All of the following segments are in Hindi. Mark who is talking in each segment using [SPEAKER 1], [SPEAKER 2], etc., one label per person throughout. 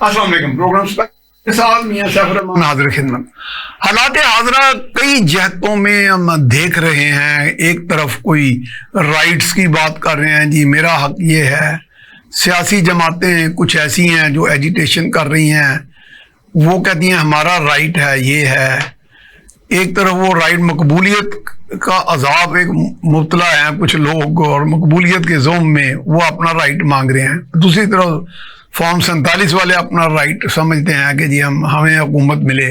[SPEAKER 1] अस्सलाम वालेकुम। प्रोग्राम्स पर के साथ मियां सैफुर रहमान हाजिर खिदमत। हालात हाजरा कई जहतों में हम देख रहे हैं। एक तरफ कोई राइट्स की बात कर रहे हैं, जी मेरा हक ये है। सियासी जमातें कुछ ऐसी हैं जो एजिटेशन कर रही हैं, वो कहती हैं हमारा राइट है, ये है। एक तरफ वो राइट मकबूलियत का अजाब एक मुब्तला है कुछ लोग, और मकबूलियत के ज़ोम में वो अपना राइट मांग रहे हैं। दूसरी तरफ फॉर्म 47 वाले अपना राइट समझते हैं कि जी हमें हुकूमत मिले।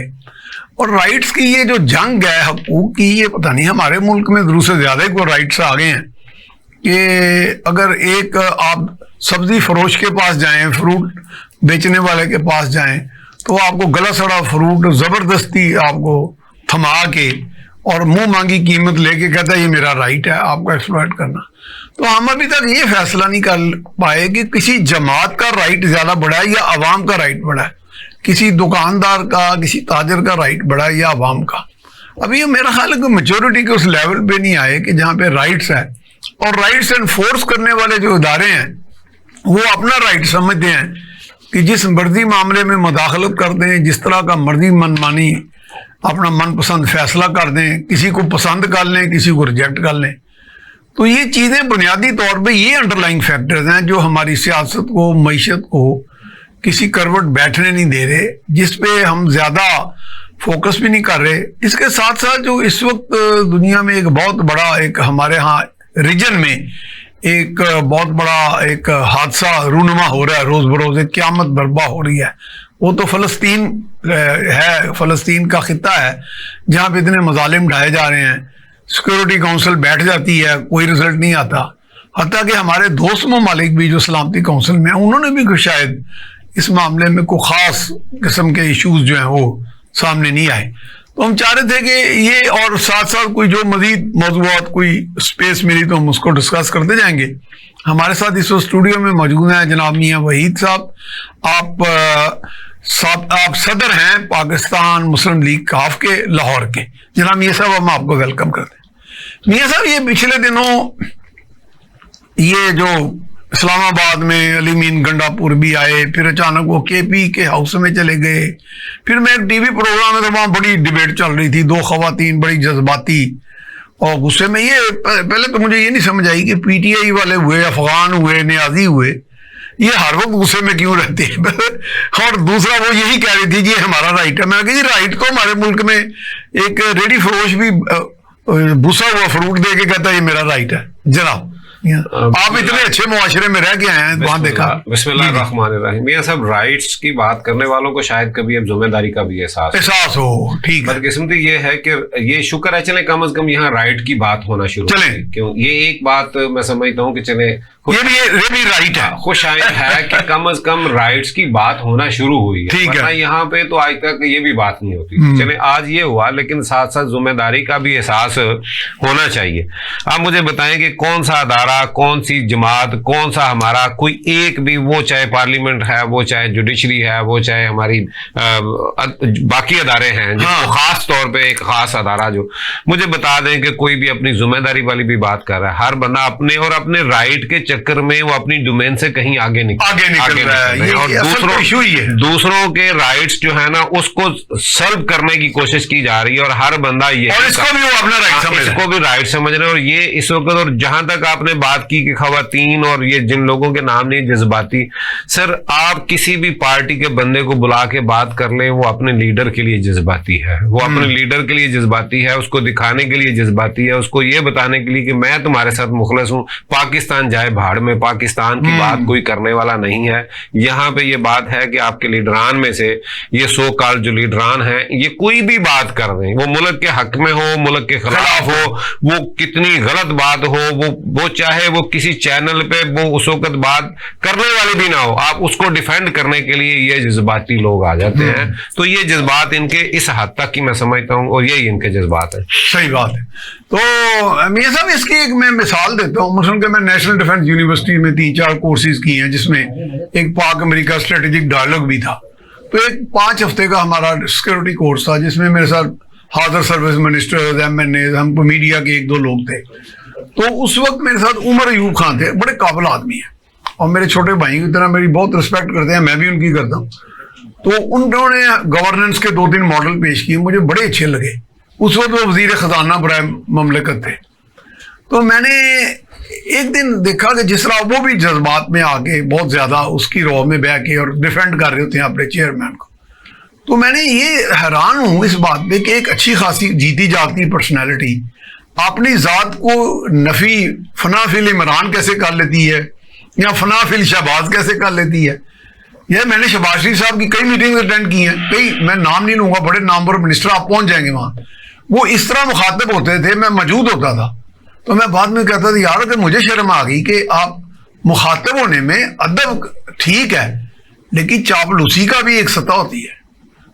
[SPEAKER 1] और राइट्स की ये जो जंग है हकूक़ की, ये पता नहीं हमारे मुल्क में ज़रूरत से ज़्यादा को राइट्स आ गए हैं कि अगर एक आप सब्ज़ी फरोश के पास जाएं, फ्रूट बेचने वाले के पास जाएं, तो आपको गला सड़ा फ्रूट ज़बरदस्ती आपको थमा के और मुंह मांगी कीमत लेके कहता है ये मेरा राइट है आपका एक्सप्लॉइट करना। तो हम अभी तक ये फैसला नहीं कर पाए कि किसी जमात का राइट ज़्यादा बड़ा है या अवाम का राइट बड़ा है, किसी दुकानदार का, किसी ताजर का राइट बड़ा है या अवाम का। अभी ये मेरा ख्याल है कि मेजोरिटी के उस लेवल पे नहीं आए कि जहाँ पे राइट्स है, और राइट्स एनफोर्स करने वाले जो इदारे हैं वो अपना राइट समझते हैं कि जिस मर्जी मामले में मुदाखलत कर दें, जिस तरह का मर्जी मनमानी अपना मनपसंद फैसला कर दें, किसी को पसंद कर लें, किसी को रिजेक्ट कर लें। तो ये चीज़ें बुनियादी तौर पे ये अंडरलाइंग फैक्टर्स हैं जो हमारी सियासत को, मईशत को किसी करवट बैठने नहीं दे रहे, जिस पे हम ज़्यादा फोकस भी नहीं कर रहे। इसके साथ साथ जो इस वक्त दुनिया में एक बहुत बड़ा एक हमारे यहाँ रीजन में एक बहुत बड़ा एक हादसा रूनुमा हो रहा है, रोज़ बरोज़ एक क़यामत बर्पा हो रही है, वो तो फ़लस्तीन है। फ़लस्तीन का ख़ित्ता है जहाँ पे इतने मज़ालिम ढाए जा रहे हैं। सिक्योरिटी काउंसिल बैठ जाती है, कोई रिजल्ट नहीं आता। हत्ता कि हमारे दोस्त ममालिक भी जो सलामती काउंसिल में हैं, उन्होंने भी शायद इस मामले में कोई ख़ास किस्म के इशूज़ जो हैं वो सामने नहीं आए। तो हम चाह रहे थे कि ये, और साथ साथ कोई जो मज़ीद मौज़ूआत कोई स्पेस मिली तो हम उसको डिस्कस करते जाएंगे। हमारे साथ इस स्टूडियो में मौजूद हैं जनाब मियाँ वहीद साहब। आप सदर हैं पाकिस्तान मुस्लिम लीग काफ के लाहौर के। जनाब मियाँ साहब हम आपको वेलकम करते हैं। मियाँ साहब, ये पिछले दिनों ये जो इस्लामाबाद में अली मीन गंडापुर भी आए, फिर अचानक वो केपी के हाउस में चले गए, फिर मैं एक टीवी प्रोग्राम में तो वहाँ बड़ी डिबेट चल रही थी, दो खवातीन बड़ी जज्बाती और गुस्से में। ये पहले तो मुझे ये नहीं समझ आई कि पीटीआई वाले हुए, अफगान हुए, न्याजी हुए, ये हर वक्त गुस्से में क्यों रहते हैं। और दूसरा वो यही कह रही थी जी हमारा राइट है। मैं कही राइट तो हमारे मुल्क में एक रेडी फरोश भी भूसा हुआ फ्रूट दे के कहता है ये मेरा राइट है। जनाब आप इतने अच्छे मुआशरे में रह के आए हैं, वहां देखा।
[SPEAKER 2] बिस्मिल्लाहिर्रहमानिर्रहीम। मियां साहब, राइट्स की बात करने वालों को शायद कभी अब जिम्मेदारी का भी एहसास हो। ठीक है, बदकिस्मती ये है कि ये शुक्र है चले कम से कम यहाँ राइट की बात होना शुरू चले। क्यों ये एक बात मैं समझता हूँ कि चले
[SPEAKER 1] ये भी राइट है,
[SPEAKER 2] खुश आए है कि कम से कम राइट्स की बात होना शुरू हुई है। ठीक है, यहाँ पे तो आज तक ये भी बात नहीं होती। चले आज ये हुआ, लेकिन साथ साथ जिम्मेदारी का भी एहसास होना चाहिए। आप मुझे बताएं कि कौन सा अदारा, कौन सी जमात, कौन सा हमारा कोई एक भी, वो चाहे पार्लियामेंट है, वो चाहे जुडिशरी है, वो चाहे हमारी बाकी अदारे हैं, जिसको खास तौर पे एक खास अदारा जो मुझे बता दें कि कोई भी अपनी जिम्मेदारी वाली भी बात कर रहा है। हर बंदा अपने और अपने राइट के चक्कर में वो अपनी डोमेन से कहीं आगे निकल रहा है, और दूसरों के राइट्स जो है ना उसको सर्व करने की कोशिश की जा रही है। और हर बंदा ये, और इसको भी वो अपना राइट समझ रहे हैं। और ये इस वक्त, और जहां तक आपने बात की कि खवातीन और ये जिन लोगों के नाम नहीं जज्बाती, सर आप किसी भी पार्टी के बंदे को बुला के बात कर लें, वो अपने लीडर के लिए जज्बाती है, वो अपने लीडर के लिए जज्बाती है, उसको दिखाने के लिए जज्बाती है, उसको ये बताने के लिए कि मैं तुम्हारे साथ मुखलस हूं। पाकिस्तान जाए भाड़ में, पाकिस्तान की बात कोई करने वाला नहीं है। यहाँ पे ये बात है कि आपके लीडरान में से ये सो कॉल जो लीडरान हैं, ये कोई भी बात कर दें, वो मुल्क के हक में हो, मुल्क के खिलाफ हो, वो कितनी गलत बात हो, वो चाहे वो किसी चैनल पे वो उस वक्त बात करने वाले भी ना हो, आप उसको डिफेंड करने के लिए ये जज्बाती लोग आ जाते हैं। तो ये जज्बात इनके इस हद तक की मैं समझता हूँ, और यही इनके जज्बात है।
[SPEAKER 1] सही बात है। तो मियां साहब, इसकी एक मैं मिसाल देता हूँ। मसलन के मैं नेशनल डिफेंस यूनिवर्सिटी में 3-4 कोर्सेज की हैं, जिसमें एक पाक अमेरिका स्ट्रेटेजिक डायलॉग भी था। तो एक 5 हफ्ते का हमारा सिक्योरिटी कोर्स था, जिसमें मेरे साथ हादर सर्विस मिनिस्टर, MNA, हमको मीडिया के 1-2 लोग थे। तो उस वक्त मेरे साथ उमर अयूब खान थे, बड़े काबिल आदमी हैं और मेरे छोटे भाई की तरह मेरी बहुत रिस्पेक्ट करते हैं, मैं भी उनकी करता हूँ। तो उन्होंने गवर्नेंस के 2-3 मॉडल पेश किए, मुझे बड़े अच्छे लगे। उस वक्त वो वजीर खजाना बराए ममलकत थे। तो मैंने एक दिन देखा कि जिस तरह वो भी जज्बात में आके बहुत ज़्यादा उसकी रॉ में बह के और डिफेंड कर रहे होते हैं अपने चेयरमैन को, तो मैंने ये हैरान हूँ इस बात पे कि एक अच्छी खासी जीती जागती पर्सनैलिटी अपनी ज़ात को नफ़ी फनाफिल इमरान कैसे कर लेती है या फनाफिल शहबाज कैसे कर लेती है। यह मैंने शहबाज शरीफ साहब की कई मीटिंग अटेंड की हैं, कई, मैं नाम नहीं लूँगा, बड़े नामवर मिनिस्टर आप पहुँच जाएंगे वहाँ, वो इस तरह मुखातिब होते थे, मैं मौजूद होता था, तो मैं बाद में कहता था यार कि मुझे शर्म आ गई कि आप मुखातिब होने में अदब ठीक है लेकिन चापलूसी का भी एक सतह होती है।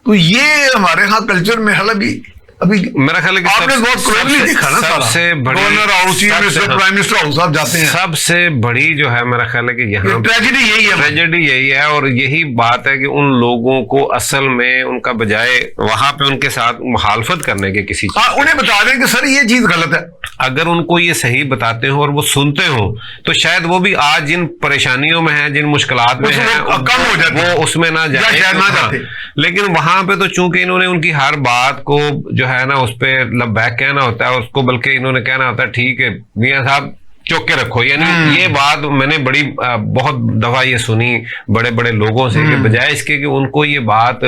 [SPEAKER 1] तो ये हमारे यहाँ कल्चर में हालांकि अभी
[SPEAKER 2] मेरा ख्याल है कि
[SPEAKER 1] आपने बहुत क्लोजली देखा ना,
[SPEAKER 2] सबसे बड़ी
[SPEAKER 1] governor house, chief minister, prime minister house आप जाते हैं,
[SPEAKER 2] सबसे बड़ी जो है मेरा ख्याल है कि यहाँ
[SPEAKER 1] ट्रेजेडी यही है,
[SPEAKER 2] ट्रेजेडी यही है। और यही बात है कि उन लोगों को असल में उनका बजाय वहां पे उनके साथ मुखालफत करने के किसी चीज,
[SPEAKER 1] उन्हें बता दें कि सर ये चीज गलत है,
[SPEAKER 2] अगर उनको ये सही बताते हो और वो सुनते हो तो शायद वो भी आज जिन परेशानियों में है, जिन मुश्किलात में है,
[SPEAKER 1] कम हो जाते,
[SPEAKER 2] वो उसमें ना जाए। लेकिन वहां पे तो चूंकि इन्होंने उनकी हर बात को जो है ना उस पे लबैक कहना होता है, उसको बल्कि इन्होंने कहना होता है ठीक है मियां साहब चुप के रखो। यानी ये बात मैंने बड़ी बहुत दफा ये सुनी बड़े बड़े लोगों से कि बजाय इसके कि उनको ये बात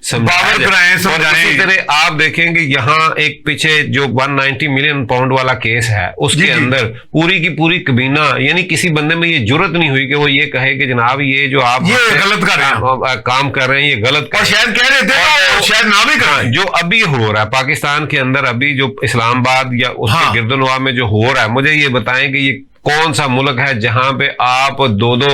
[SPEAKER 2] समझाएं। इसी तरह आप देखेंगे यहाँ एक पीछे जो 190 मिलियन पाउंड वाला केस है उसके अंदर पूरी की पूरी कबीना, यानी किसी बंदे में ये जुर्रत नहीं हुई कि वो ये कहे कि जनाब ये जो आप
[SPEAKER 1] ये गलत कर रहे हैं,
[SPEAKER 2] काम कर रहे हैं, ये गलत कर,
[SPEAKER 1] शायद कह रहे थे शायद ना भी कर।
[SPEAKER 2] जो अभी हो रहा है पाकिस्तान के अंदर, अभी जो इस्लामाबाद या उसके गिरदनवा में जो हो रहा है, मुझे ये बताएं कि कौन सा मुल्क है जहां पे आप 2-2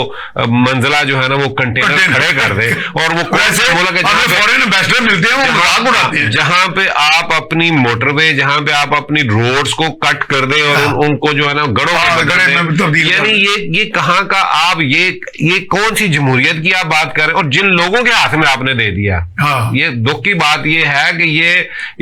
[SPEAKER 2] मंजिला जो है ना वो कंटेनर खड़े कर दे, और वो कौन सा मुल्क है जहां फॉरेन एम्बेसडर मिलते हैं वो मजाक उड़ाते हैं, जहां पे आप अपनी मोटरवे, जहां पे आप अपनी रोड्स को कट कर दे और उनको जो है ना गड़ों में, यानी ये कहां का आप ये कौन सी जमहूरियत की आप बात कर रहे हैं, और जिन लोगों के हाथ में आपने दे दिया। ये दुख की बात ये है कि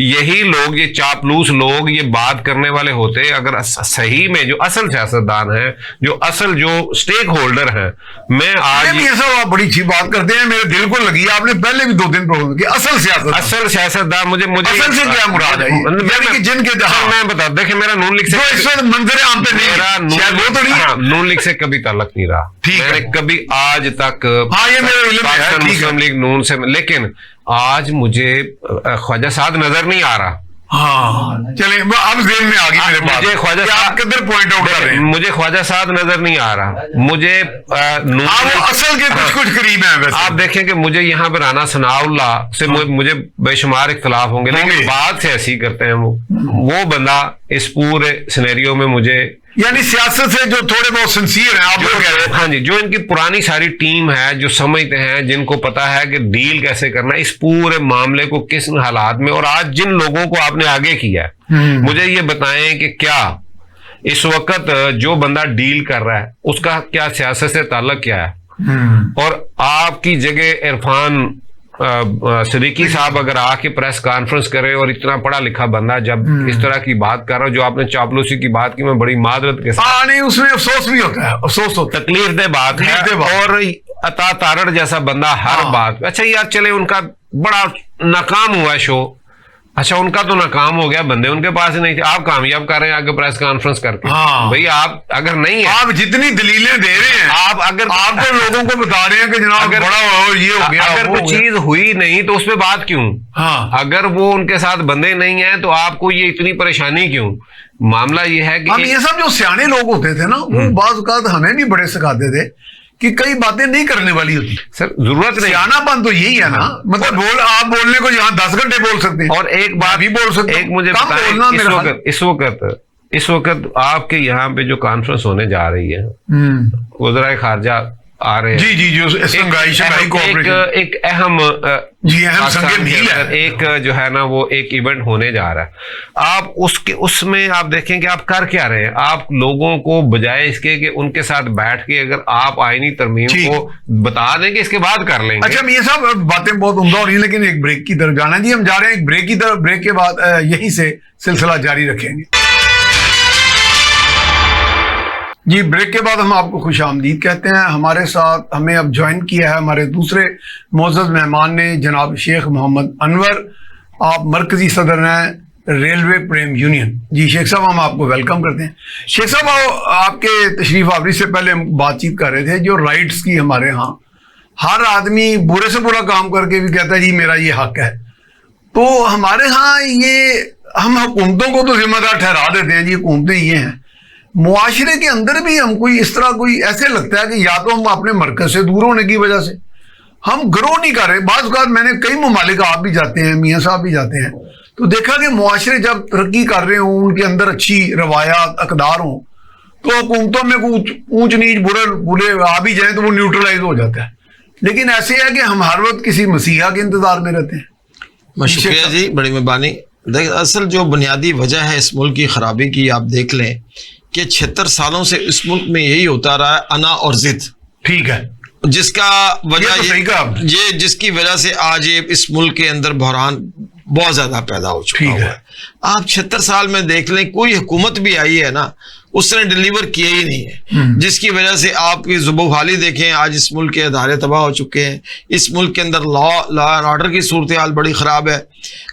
[SPEAKER 2] यही लोग, ये चापलूस लोग ये बात करने वाले होते, अगर सही में जो असल सियासतदान है, जो असल जो स्टेक होल्डर है, मैं आज
[SPEAKER 1] ये सब आप बड़ी अच्छी बात करते हैं, मेरे दिल को लगी, आपने पहले भी 2 दिन प्रोग्राम किया। असल सियासतदान मुझे असल से क्या मुराद है, यानी कि जिनके
[SPEAKER 2] मैं बता, देखिए मेरा नून लीग से
[SPEAKER 1] मंजर आम पे नहीं,
[SPEAKER 2] नून लीग से कभी ताल्लुक नहीं रहा, मैंने कभी आज तक मुस्लिम लीग नून से, लेकिन आज मुझे ख्वाजा साद नजर नहीं आ रहा।
[SPEAKER 1] हाँ चले अब जेल में आ गई मेरे पास,
[SPEAKER 2] मुझे ख्वाजा
[SPEAKER 1] आप किधर पॉइंट आउट कर रहे हैं,
[SPEAKER 2] मुझे ख्वाजा साद नजर नहीं आ रहा, मुझे
[SPEAKER 1] असल के कुछ करीब है वैसे।
[SPEAKER 2] आप देखें कि मुझे यहाँ पे राना सनाउल्लाह से मुझे बेशुमार इख्तलाफ होंगे, लेकिन बात से ऐसी करते हैं वो बंदा इस पूरे सिनेरियो में मुझे,
[SPEAKER 1] यानी सियासत से जो थोड़े बहुत सिंसियर हैं आप लोग कह रहे हैं।
[SPEAKER 2] हाँ जी, जो इनकी पुरानी सारी टीम है, जो समझते हैं, जिनको पता है कि डील कैसे करना है, इस पूरे मामले को किस हालात में, और आज जिन लोगों को आपने आगे किया है, मुझे ये बताएं कि क्या इस वक्त जो बंदा डील कर रहा है उसका क्या सियासत से ताल्लुक क्या है, और आपकी जगह इरफान सिद्दीकी साहब अगर आके प्रेस कॉन्फ्रेंस करे, और इतना पढ़ा लिखा बंदा जब इस तरह की बात कर रहा है, जो आपने चापलूसी की बात की, मैं बड़ी मादरत के साथ,
[SPEAKER 1] नहीं उसमें अफसोस भी होता है, अफसोस होता है,
[SPEAKER 2] तकलीफ दे बात है, और अता तारड़ जैसा बंदा हर बात, अच्छा यार चले उनका बड़ा नाकाम हुआ शो, अच्छा उनका तो नाकाम हो गया, बंदे उनके पास ही नहीं थे, आप कामयाब कर रहे हैं आगे प्रेस कॉन्फ्रेंस करके। भाई आप अगर नहीं है,
[SPEAKER 1] आप जितनी दलीलें दे रहे हैं,
[SPEAKER 2] आप अगर
[SPEAKER 1] आप तो लोगों को बता रहे हैं कि जनाब
[SPEAKER 2] अगर
[SPEAKER 1] बड़ा हो, ये हो गया,
[SPEAKER 2] अगर कोई चीज हुई नहीं तो उस पर बात क्यों? अगर वो उनके साथ बंदे नहीं है तो आपको ये इतनी परेशानी क्यों? मामला ये है कि
[SPEAKER 1] ये सब जो सियाने लोग होते थे ना, वो बाज़ औक़ात हमें भी बड़े सिखाते थे कि कई बातें नहीं करने वाली होती।
[SPEAKER 2] सर जरूरत नहीं,
[SPEAKER 1] सियानापन तो यही है ना, मतलब आप बोलने को यहाँ 10 घंटे बोल सकते हैं,
[SPEAKER 2] और एक बात भी बोल सकते, एक मुझे बताएं, इस वक्त आपके यहाँ पे जो कॉन्फ्रेंस होने जा रही है, वज़राए खारजा आ रहे हैं,
[SPEAKER 1] जी जो
[SPEAKER 2] एक अहम एक जो है ना वो एक इवेंट होने जा रहा है, आप उसमें आप देखें कि आप कर क्या रहे हैं, आप लोगों को बजाय इसके कि उनके साथ बैठ के अगर आप आईनी तरमीम को बता दें कि इसके बाद कर लेंगे।
[SPEAKER 1] अच्छा ये सब बातें बहुत उम्दा हो रही है, लेकिन एक ब्रेक की तरफ जाना है जी, हम जा रहे हैं एक ब्रेक की तरफ, ब्रेक के बाद यहीं से सिलसिला जारी रखेंगे। जी, ब्रेक के बाद हम आपको खुश आमदीद कहते हैं। हमारे साथ हमें अब ज्वाइन किया है हमारे दूसरे मोअज़्ज़ज़ मेहमान ने, जनाब शेख मोहम्मद अनवर। आप मरकजी सदर हैं रेलवे प्रेम यूनियन। जी शेख साहब, हम आपको वेलकम करते हैं। शेख साहब, आपके तशरीफ आवरी से पहले हम बातचीत कर रहे थे जो राइट्स की हमारे यहाँ हर आदमी बुरे से बुरा काम करके भी कहता है जी मेरा ये हक है। तो हमारे यहाँ ये हम हुकूमतों को तो जिम्मेदार ठहरा देते हैं जी, हुकूमतें ये हैं। मुआशरे के अंदर भी हम कोई इस तरह कोई ऐसे लगता है कि या तो हम अपने मरकज से दूर होने की वजह से हम ग्रो नहीं कर रहे। बाज़ औक़ात मैंने कई ममालिक, आप भी जाते हैं, मियाँ साहब भी जाते हैं, तो देखा कि मुआशरे जब तरक्की कर रहे हों, उनके अंदर अच्छी रवायात अकदार हों, तो हुकूमतों में कुछ ऊंच नीच बुरे आ भी जाए तो वो न्यूट्रलाइज हो जाता है। लेकिन ऐसे है कि हम हर वक्त किसी मसीहा के इंतजार में रहते हैं।
[SPEAKER 3] शुक्रिया जी, बड़ी मेहरबानी। असल जो बुनियादी वजह है इस मुल्क की खराबी की, आप देख लें कि 76 सालों से इस मुल्क में यही होता रहा है, अना और जिद।
[SPEAKER 1] ठीक है,
[SPEAKER 3] जिसका वजह ये जिसकी वजह से आज ये इस मुल्क के अंदर बहरान बहुत ज्यादा पैदा हो चुका हुआ है। आप 76 साल में देख लें, कोई हुकूमत भी आई है ना, उसने डिलीवर किया ही नहीं है, जिसकी वजह से आपकी जुबोहाली देखें, आज इस मुल्क के अदारे तबाह हो चुके हैं। इस मुल्क के अंदर लॉ एंड ऑर्डर की सूरत हाल बड़ी ख़राब है।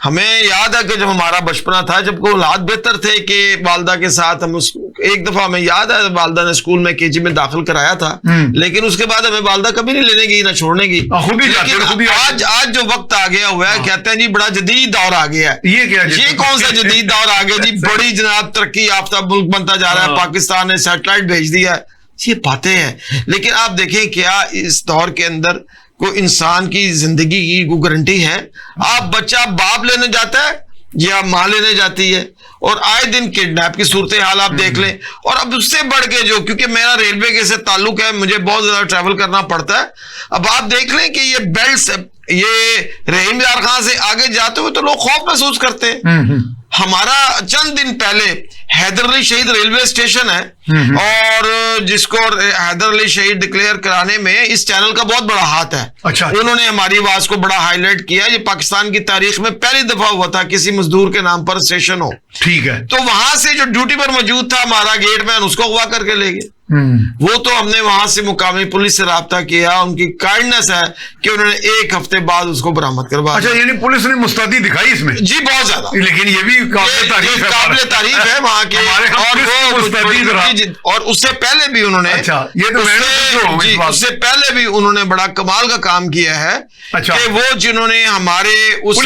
[SPEAKER 3] हमें याद है कि जब हमारा बचपना था, जब को हालात बेहतर थे कि वालदा के साथ हम एक दफ़ा हमें याद है वालदा ने स्कूल में केजी में दाखिल कराया था, लेकिन उसके बाद हमें वालदा कभी नहीं लेने गई ना छोड़ने की। आज जो वक्त आ गया हुआ है, कहते हैं जी बड़ा जदीद दौर आ गया है। ये कौन सा जदीद दौर आ गया जी? बड़ी जनाब तरक्की याफ्ता मुल्क बनता जा रहा है, पाकिस्तान ने सैटेलाइट भेज दिया है, ये बातें हैं। लेकिन आप देखें क्या इस दौर के अंदर कोई इंसान की जिंदगी की कोई गारंटी है? आप बच्चा बाप लेने जाता है या माँ लेने जाती है, और आए दिन किडनैप की सूरत हाल आप देख लें। और अब उससे बढ़ के जो, क्योंकि मेरा रेलवे के से ताल्लुक है, मुझे बहुत ज्यादा ट्रैवल करना पड़ता है। अब आप देख लें कि ये बेल्ट, ये रहीम यार खान से आगे जाते हुए तो लोग खौफ महसूस करते हैं। हमारा चंद दिन पहले हैदर अली शहीद रेलवे स्टेशन है, और जिसको हैदर अली शहीद डिक्लेयर कराने में इस चैनल का बहुत बड़ा हाथ है।
[SPEAKER 1] अच्छा।
[SPEAKER 3] उन्होंने हमारी आवाज को बड़ा हाईलाइट किया। ये पाकिस्तान की तारीख में पहली दफा हुआ था किसी मजदूर के नाम पर स्टेशन हो।
[SPEAKER 1] ठीक है।
[SPEAKER 3] तो वहां से जो ड्यूटी पर मौजूद था हमारा गेटमैन, उसको अगवा करके ले गए। वो तो हमने वहां से मुकामी पुलिस से राब्ता किया, उनकी काइंडनेस है कि उन्होंने एक हफ्ते बाद उसको बरामद करवा।
[SPEAKER 1] अच्छा, यानी पुलिस ने मुस्तैदी दिखाई इसमें?
[SPEAKER 3] जी बहुत ज्यादा।
[SPEAKER 1] लेकिन ये भी काबिल तारीफ है वहां के,
[SPEAKER 3] और उससे पहले भी उन्होंने,
[SPEAKER 1] अच्छा, ये तो
[SPEAKER 3] उससे पहले भी उन्होंने बड़ा कमाल का काम किया है।
[SPEAKER 1] अच्छा।
[SPEAKER 3] कि वो जिन्होंने हमारे उस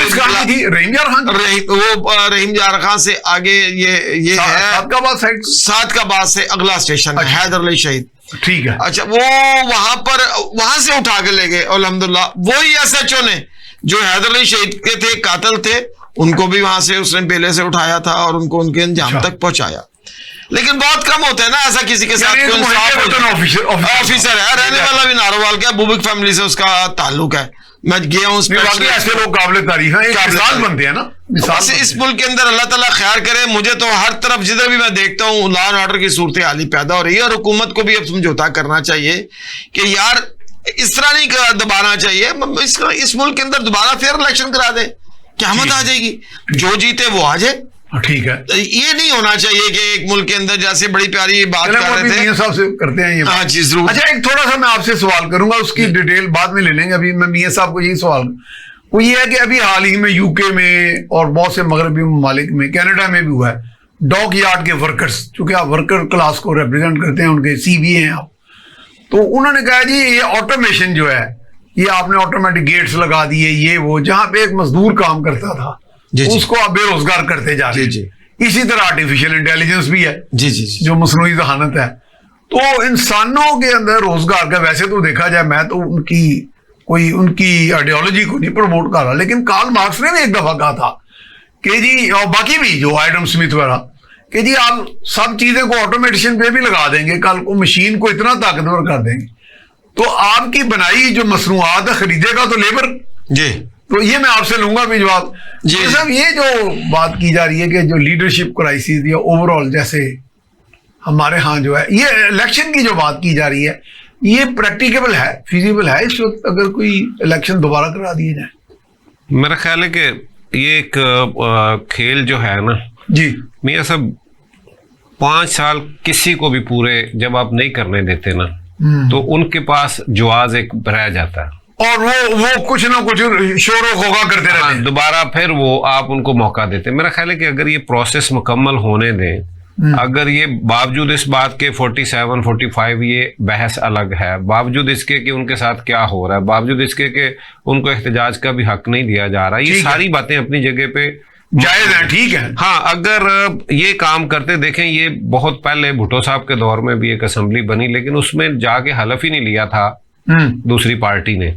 [SPEAKER 1] रहीम
[SPEAKER 3] यार खान से आगे ये है सादकाबाद से अगला स्टेशन है हैदर अली शहीद।
[SPEAKER 1] ठीक है।
[SPEAKER 3] अच्छा, वो वहां से उठा के ले गए। अल्हम्दुलिल्लाह वही SHO ने जो हैदर अली शहीद के थे, कातिल थे, उनको भी वहां से उसने बेले से उठाया था और उनको उनके अंजाम तक पहुंचाया। लेकिन बहुत कम होता है ना ऐसा किसी के साथ। ऑफिसर है, रहने वाला भी नारोवाल का, बुबिक फैमिली से उसका ताल्लुक है। मैं गया हूँ,
[SPEAKER 1] ऐसे लोग काबिल तारीफ हैं, मिसाल बनते हैं ना।
[SPEAKER 3] इस मुल्क के अंदर अल्लाह ताला खैर करे। मुझे तो हर तरफ जिधर भी मैं देखता हूँ लॉ एंड ऑर्डर की सूरत हाल ही पैदा हो रही है, और हुकूमत को भी अब समझौता करना चाहिए कि यार इस तरह नहीं दबाना चाहिए। इस मुल्क के अंदर दोबारा फेयर इलेक्शन करा दे, क़यामत आ जाएगी, जो जीते वो आ जाए।
[SPEAKER 1] ठीक है।
[SPEAKER 3] ये नहीं होना चाहिए कि एक मुल्क के अंदर, जैसे बड़ी प्यारी बात कर रहे थे,
[SPEAKER 1] मियां साहब से करते हैं ये।
[SPEAKER 3] हाँ जी जरूर।
[SPEAKER 1] अच्छा, एक थोड़ा सा मैं आपसे सवाल करूंगा, उसकी डिटेल बाद में ले लेंगे। अभी मैं मियां साहब को यही सवाल, वो ये है कि अभी हाल ही में यूके में और बहुत से मगरबी ममालिक में, कनाडा में भी हुआ है, डॉक यार्ड के वर्कर्स, चूंकि आप वर्कर क्लास को रिप्रेजेंट करते हैं, उनके CBA हैं आप, तो उन्होंने कहा जी ये ऑटोमेशन जो है, ये आपने ऑटोमेटिक गेट्स लगा दिए, ये वो, जहां पे एक मजदूर काम करता था उसको आप बेरोजगार करते जा रहे हैं। इसी तरह आर्टिफिशियल इंटेलिजेंस भी है
[SPEAKER 3] जी,
[SPEAKER 1] जो मसनूई जहानत है। तो इंसानों के अंदर रोजगार का, वैसे तो देखा जाए, मैं तो उनकी आइडियोलॉजी को नहीं प्रमोट कर रहा, लेकिन कार्ल मार्क्स ने भी एक दफा कहा था कि जी, और बाकी भी जो एडम स्मिथ वगैरह, कि जी आप सब चीजें को ऑटोमेटिशन पे भी लगा देंगे, कल को मशीन को इतना ताकतवर कर देंगे तो आपकी बनाई जो मसनूआत है खरीदेगा तो लेबर
[SPEAKER 3] जी।
[SPEAKER 1] तो ये मैं आपसे लूंगा भी जवाब जी। साहब, ये जो बात की जा रही है कि जो लीडरशिप क्राइसिस या ओवरऑल जैसे हमारे यहाँ जो है, ये इलेक्शन की जो बात की जा रही है, ये प्रैक्टिकेबल है, फिजिबल है इस वक्त अगर कोई इलेक्शन दोबारा करा दिए जाए?
[SPEAKER 2] मेरा ख्याल है कि ये एक खेल जो है ना
[SPEAKER 1] जी
[SPEAKER 2] मियां साहब, 5 साल किसी को भी पूरे जब आप नहीं करने देते ना, तो उनके पास जवाज एक रह जाता है
[SPEAKER 1] और वो कुछ ना कुछ शोर होगा करते रहते हैं।
[SPEAKER 2] दोबारा फिर वो आप उनको मौका देते हैं। मेरा ख्याल है कि अगर ये प्रोसेस मुकम्मल होने दें, अगर ये बावजूद इस बात के 47, 45 ये बहस अलग है, बावजूद इसके कि उनके साथ क्या हो रहा है, बावजूद इसके कि उनको एहतजाज का भी हक नहीं दिया जा रहा, ये सारी बातें अपनी जगह पे
[SPEAKER 1] जायज है, ठीक है।
[SPEAKER 2] हाँ, अगर ये काम करते, देखें ये बहुत पहले भुट्टो साहब के दौर में भी एक असेंबली बनी, लेकिन उसमें जाके हलफ ही नहीं लिया था दूसरी पार्टी ने।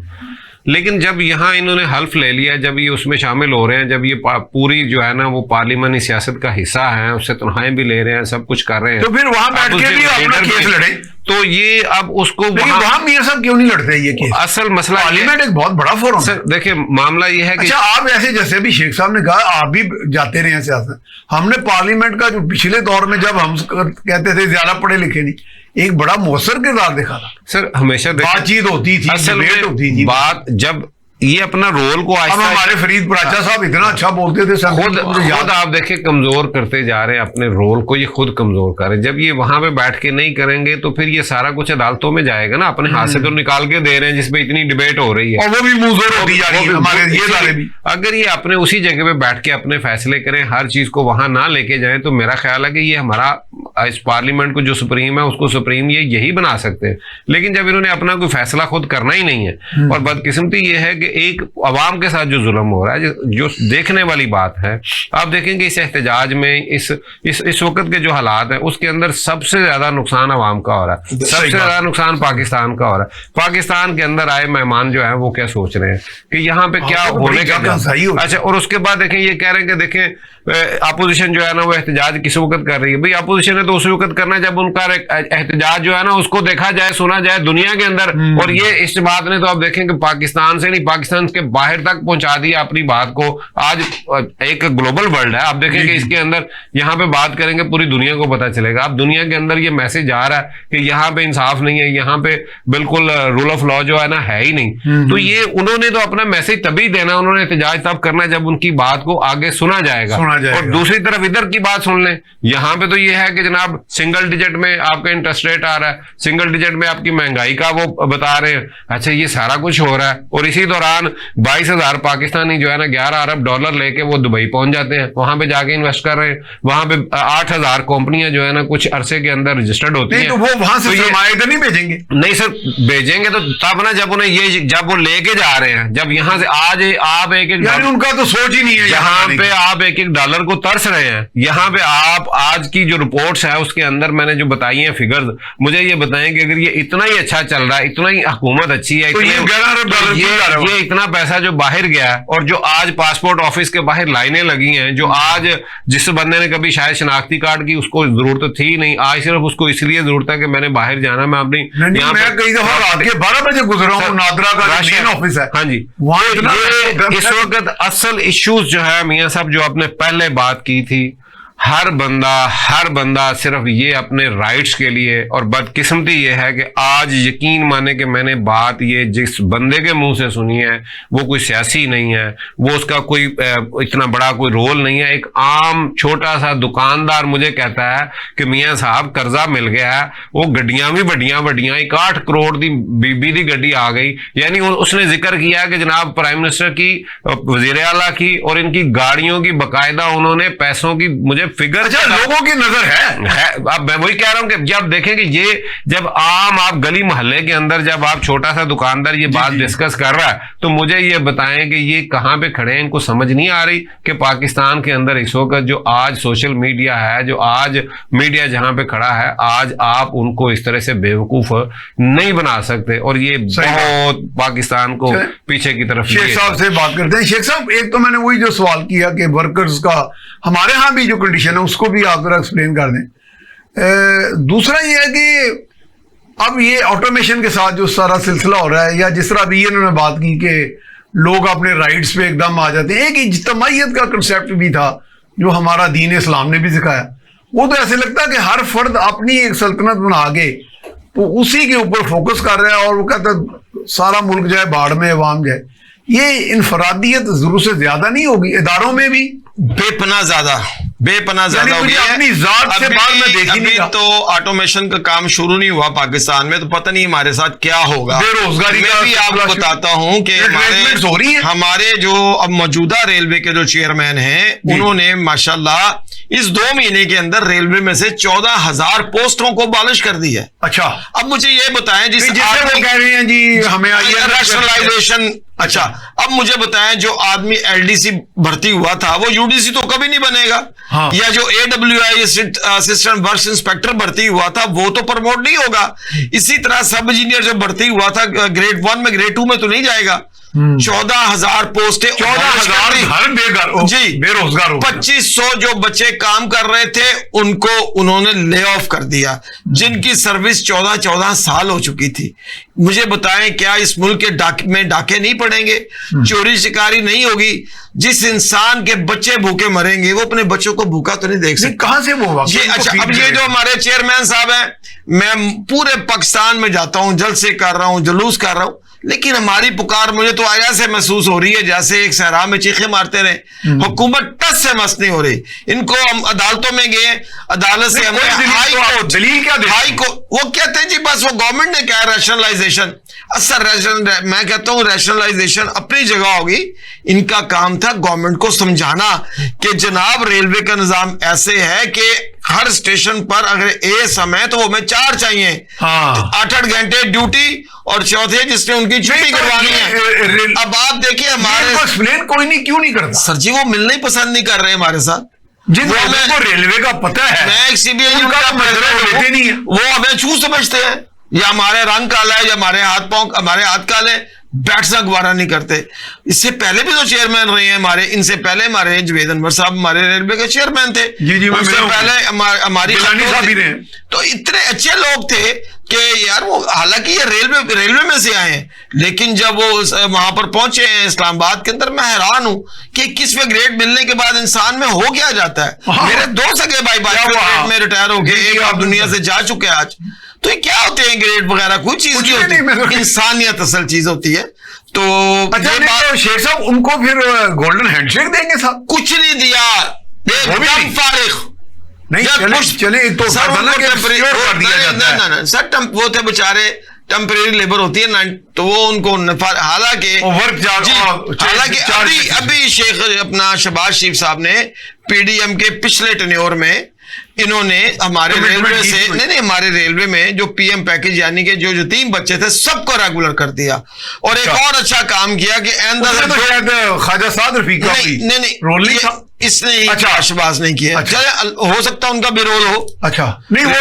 [SPEAKER 2] लेकिन जब यहाँ इन्होंने हल्फ ले लिया, जब ये उसमें शामिल हो रहे हैं, जब ये पूरी जो है ना वो पार्लिमानी सियासत का हिस्सा है, उससे तनख्वाहें भी ले रहे हैं, सब कुछ कर रहे हैं,
[SPEAKER 1] तो फिर वहां बैठ के भी अपना केस लड़े।
[SPEAKER 2] तो ये अब उसको
[SPEAKER 1] वहां मियां साहब क्यों नहीं लड़ते ये केस?
[SPEAKER 2] असल मसला
[SPEAKER 1] पार्लियामेंट एक बहुत बड़ा फोरम है।
[SPEAKER 2] देखिए मामला ये है कि
[SPEAKER 1] अच्छा, आप ऐसे जैसे भी शेख साहब ने कहा, आप भी जाते रहे हैं सियासत। हमने पार्लियामेंट का जो पिछले दौर में जब हम कहते थे ज्यादा पढ़े लिखे नहीं, एक बड़ा मौसर किरदार देखा था
[SPEAKER 2] सर। हमेशा
[SPEAKER 1] बातचीत होती थी, डिबेट होती थी,
[SPEAKER 2] बात जब ये अपना रोल को
[SPEAKER 1] अब हमारे फरीद पराचा साहब इतना अच्छा बोलते थे,
[SPEAKER 2] खुद आप देखें कमजोर करते जा रहे हैं अपने रोल को, ये खुद कमजोर कर रहे हैं। जब ये वहां पे बैठ के नहीं करेंगे तो फिर ये सारा कुछ अदालतों में जाएगा ना, अपने हाथ से तो निकाल के दे रहे हैं जिसपे इतनी डिबेट हो रही है,
[SPEAKER 1] और वो भी मुंहजोर होती जा रही है हमारे ये सारे भी।
[SPEAKER 2] अगर ये अपने उसी जगह पे बैठ के अपने फैसले करें, हर चीज को वहां ना लेके जाएं, तो मेरा ख्याल है कि ये हमारा इस पार्लियामेंट को जो सुप्रीम है उसको सुप्रीम ये यही बना सकते हैं। लेकिन जब इन्होंने अपना कोई फैसला खुद करना ही नहीं है, और बदकिस्मती ये है कि एक आवाम के साथ जो जुल्म हो रहा है, जो देखने वाली बात है, आप देखेंगे इस एहतजाज में, इस वक्त के जो हालात हैं उसके अंदर सबसे ज्यादा नुकसान आवाम का हो रहा है, सबसे ज्यादा नुकसान पाकिस्तान का हो रहा है। पाकिस्तान के अंदर आए मेहमान जो है वो क्या सोच रहे हैं कि यहाँ पे क्या होने का। अच्छा, और उसके बाद देखें ये कह रहे हैं कि देखें अपोजिशन जो है ना वो एहतजाज किस वक्त कर रही है। भाई अपोजिशन ने तो उस वक्त करना जब उनका एहतजाज जो है ना उसको देखा जाए, सुना जाए दुनिया के अंदर। और ये इस बात ने तो आप देखें कि पाकिस्तान से नहीं, पाकिस्तान के बाहर तक पहुंचा दिया अपनी बात को। आज एक ग्लोबल वर्ल्ड है, आप देखें कि इसके अंदर यहाँ पे बात करेंगे पूरी दुनिया को पता चलेगा। अब दुनिया के अंदर ये मैसेज आ रहा है कि यहाँ पे इंसाफ नहीं है, यहाँ पे बिल्कुल रूल ऑफ लॉ जो है ना है ही नहीं। तो ये उन्होंने तो अपना मैसेज तभी देना, उन्होंने एहतजाज तब करना जब उनकी बात को आगे सुना जाएगा। और दूसरी तरफ इधर की बात सुन लें, यहाँ पे तो ये है कि जनाब सिंगल डिजिट में आपका इंटरेस्ट रेट आ रहा है, सिंगल डिजिट में आपकी महंगाई का वो बता रहे हैं। अच्छा, ये सारा कुछ हो रहा है, और इसी दौरान 22,000 पाकिस्तानी जो है ना 11 अरब डॉलर लेके वो दुबई पहुंच जाते हैं, वहां पे जाके इन्वेस्ट कर रहे हैं। वहां पे 8,000 कंपनियां जो है ना कुछ अरसे के अंदर रजिस्टर्ड होती हैं।
[SPEAKER 1] तो वो वहां से सरमाया तो नहीं भेजेंगे?
[SPEAKER 2] नहीं सर, भेजेंगे तो तब ना जब उन्हें ये, जब वो लेके जा रहे हैं, जब यहाँ से आज आप एक
[SPEAKER 1] उनका तो सोच ही नहीं है,
[SPEAKER 2] यहाँ पे आप एक डॉलर को तरस रहे हैं। यहाँ पे आप आज की जो रिपोर्ट्स है उसके अंदर मैंने जो बताई है फिगर्स, मुझे ये बताएं कि अगर ये इतना ही अच्छा चल रहा है, इतना ही हुकूमत अच्छी है,
[SPEAKER 1] तो
[SPEAKER 2] ये इतना पैसा जो बाहर गया है, और जो आज पासपोर्ट ऑफिस के बाहर लाइनें लगी हैं, जो आज जिस बंदे ने कभी शायद शनाख्ती कार्ड की उसको जरूरत थी नहीं, आज सिर्फ उसको इसलिए जरूरत है कि मैंने बाहर जाना, मैं अपनी
[SPEAKER 1] यहाँ पे कई दफा रात के 12 बजे गुजरा हूँ, नादरा का मेन ऑफिस है।
[SPEAKER 2] हाँ जी, इस वक्त असल इश्यूज जो है मियां साहब जो आपने पहले बात की थी, हर बंदा सिर्फ ये अपने राइट्स के लिए, और बदकिस्मती ये है कि आज यकीन माने कि मैंने बात ये जिस बंदे के मुंह से सुनी है वो कोई सियासी नहीं है, वो उसका कोई इतना बड़ा कोई रोल नहीं है। एक आम छोटा सा दुकानदार मुझे कहता है कि मियां साहब कर्जा मिल गया है, वो गड्डियां भी बड़ियां 61 करोड़ की बीबी दी गड्डी आ गई। यानी उसने जिक्र किया कि जनाब प्राइम मिनिस्टर की, वजीर आला की और इनकी गाड़ियों की बकायदा उन्होंने पैसों की मुझे फिगर।
[SPEAKER 1] अच्छा, लोगों की नजर है।
[SPEAKER 2] अब मैं वही कह रहा हूं कि जब देखेंगे ये, जब आम आप गली मोहल्ले के अंदर जब आप छोटा सा दुकानदार ये बात डिस्कस कर रहा है, तो मुझे ये बताएं कि ये कहां पे खड़े हैं, इनको समझ नहीं आ रही कि पाकिस्तान के अंदर इस वक्त जो आज सोशल मीडिया है, जो आज मीडिया जहां पे खड़ा है, आज आप उनको इस तरह से बेवकूफ नहीं बना सकते, और ये बहुत पाकिस्तान को पीछे की तरफ।
[SPEAKER 1] शेख साहब से बात करते हैं। शेख साहब, एक तो मैंने वही जो सवाल किया कि वर्कर्स का हमारे यहाँ भी जो कंडीशन है उसको भी आप जरा एक्सप्लेन कर दें। दूसरा ये है कि अब ये ऑटोमेशन के साथ जो सारा सिलसिला हो रहा है, या जिस तरह अभी इन्होंने बात की कि लोग अपने राइट्स पे एकदम आ जाते हैं, एक इज्तिमाइयत का कंसेप्ट भी था जो हमारा दीन इस्लाम ने भी सिखाया, वो तो ऐसे लगता है कि हर फर्द अपनी एक सल्तनत बना के तो उसी के ऊपर फोकस कर रहा है, और वो कहता सारा मुल्क जाए बाढ़ में, अवाम जाए। ये इनफरादियत जरूर से ज्यादा नहीं होगी इदारों में भी?
[SPEAKER 3] बेपना ज्यादा। बेपनाह ज्यादा हो गई है।
[SPEAKER 1] अपनी जात से बाहर में देख ही नहीं।
[SPEAKER 3] तो ऑटोमेशन का काम शुरू नहीं हुआ पाकिस्तान में, तो पता नहीं हमारे साथ क्या होगा।
[SPEAKER 1] बेरोजगारी
[SPEAKER 3] मैं भी आपको बताता हूं कि हमारे जो अब मौजूदा रेलवे के जो चेयरमैन हैं, उन्होंने माशाल्लाह इस 2 महीने के अंदर रेलवे में से 14,000 पोस्टों को अबॉलिश कर दी है।
[SPEAKER 1] अच्छा,
[SPEAKER 3] अब मुझे ये बताएं, जिस
[SPEAKER 1] वो कह रहे हैं जी हमें
[SPEAKER 3] रैशनलाइजेशन। अच्छा, अब मुझे बताएं, जो आदमी एलडीसी भर्ती हुआ था वो यूडीसी तो कभी नहीं बनेगा।
[SPEAKER 1] हाँ। या
[SPEAKER 3] जो AWI असिस्टेंट वर्क्स इंस्पेक्टर भर्ती हुआ था वो तो प्रमोट नहीं होगा। इसी तरह सब इंजीनियर जो भर्ती हुआ था ग्रेड 1 में ग्रेड 2 में तो नहीं जाएगा। 14,000 पोस्टें,
[SPEAKER 1] 14,000
[SPEAKER 3] जी
[SPEAKER 1] बेरोजगार,
[SPEAKER 3] 2500 जो बच्चे काम कर रहे थे उनको उन्होंने ले ऑफ कर दिया, जिनकी सर्विस 14 साल हो चुकी थी। मुझे बताएं, क्या इस मुल्क के में डाके नहीं पड़ेंगे, चोरी शिकारी नहीं होगी? जिस इंसान के बच्चे भूखे मरेंगे वो अपने बच्चों को भूखा तो नहीं देख सकते।
[SPEAKER 1] कहां से वो
[SPEAKER 3] जी अच्छा, अब ये जो हमारे चेयरमैन साहब हैं, मैं पूरे पाकिस्तान में जाता हूं, जलसे कर रहा हूं, जुलूस कर रहा हूं, लेकिन हमारी पुकार मुझे तो आया से महसूस हो रही है जैसे एक सहरा में चीखे मारते रहे। हुकूमत टस से मस नहीं हो रही। इनको हम अदालतों में गए, अदालत से हमें हाई कोर्ट वो कहते हैं जी बस वो गवर्नमेंट ने कहा रैशनलाइजेशन। मैं कहता हूं रैशनलाइजेशन अपनी जगह होगी, इनका काम था गवर्नमेंट को समझाना कि जनाब रेलवे का निजाम ऐसे है कि हर स्टेशन पर अगर ए समय तो वो हमें 4 चाहिए, 8-8 घंटे ड्यूटी, और चौथे जिसने उनकी छुट्टी करवानी है। अब आप देखिए हमारे
[SPEAKER 1] एक्सप्लेन कोई नहीं, क्यों नहीं करता
[SPEAKER 3] सर जी? वो मिलना ही पसंद नहीं कर रहे हमारे साथ।
[SPEAKER 1] जिनको रेलवे का पता है,
[SPEAKER 3] मैं एक CBI
[SPEAKER 1] लेते नहीं है,
[SPEAKER 3] वो हमें छू समझते हैं, या हमारे रंग काला है, या हमारे हाथ काले, बैठना गवारा नहीं करते। इससे पहले भी तो चेयरमैन रहे हैं हमारे, इनसे पहले हमारे जवेद अनवर साहब हमारे रेलवे के चेयरमैन थे।
[SPEAKER 1] जी,
[SPEAKER 3] उससे पहले हमारी
[SPEAKER 1] रहे।
[SPEAKER 3] तो इतने अच्छे लोग थे कि यार वो, हालांकि ये रेलवे में से आए हैं, लेकिन जब वो वहां पर पहुंचे हैं इस्लामाबाद के अंदर, मैं हैरान हूं कि 21वें ग्रेड मिलने के बाद इंसान में हो क्या जाता है। मेरे 2 सगे भाई 22वें ग्रेड में रिटायर हो गए, एक आप दुनिया से जा चुके हैं आज। तो ये क्या होते हैं ग्रेड वगैरह? कोई चीज नहीं होती, इंसानियत असल चीज होती है। तो
[SPEAKER 1] अच्छा, शेख साहब उनको फिर गोल्डन हैंडशेक देंगे साहब?
[SPEAKER 3] कुछ नहीं दिया, एकदम फारिग
[SPEAKER 1] नहीं। चले तो सर
[SPEAKER 3] वो थे बेचारे, टेम्परेरी लेबर होती है ना, तो वो उनको हालांकि अभी शेख अपना शहबाज शरीफ साहब ने PDM के पिछले टेन्योर में इन्होंने हमारे रेलवे से नहीं हमारे रेलवे में जो PM पैकेज यानी कि जो 3 बच्चे थे सबको रेगुलर कर दिया। और एक और अच्छा काम किया कि
[SPEAKER 1] ख्वाजा साद रफीक का
[SPEAKER 3] नहीं इसने ही शहबाज नहीं किया। चले हो सकता है उनका भी रोल हो।
[SPEAKER 1] अच्छा नहीं, वो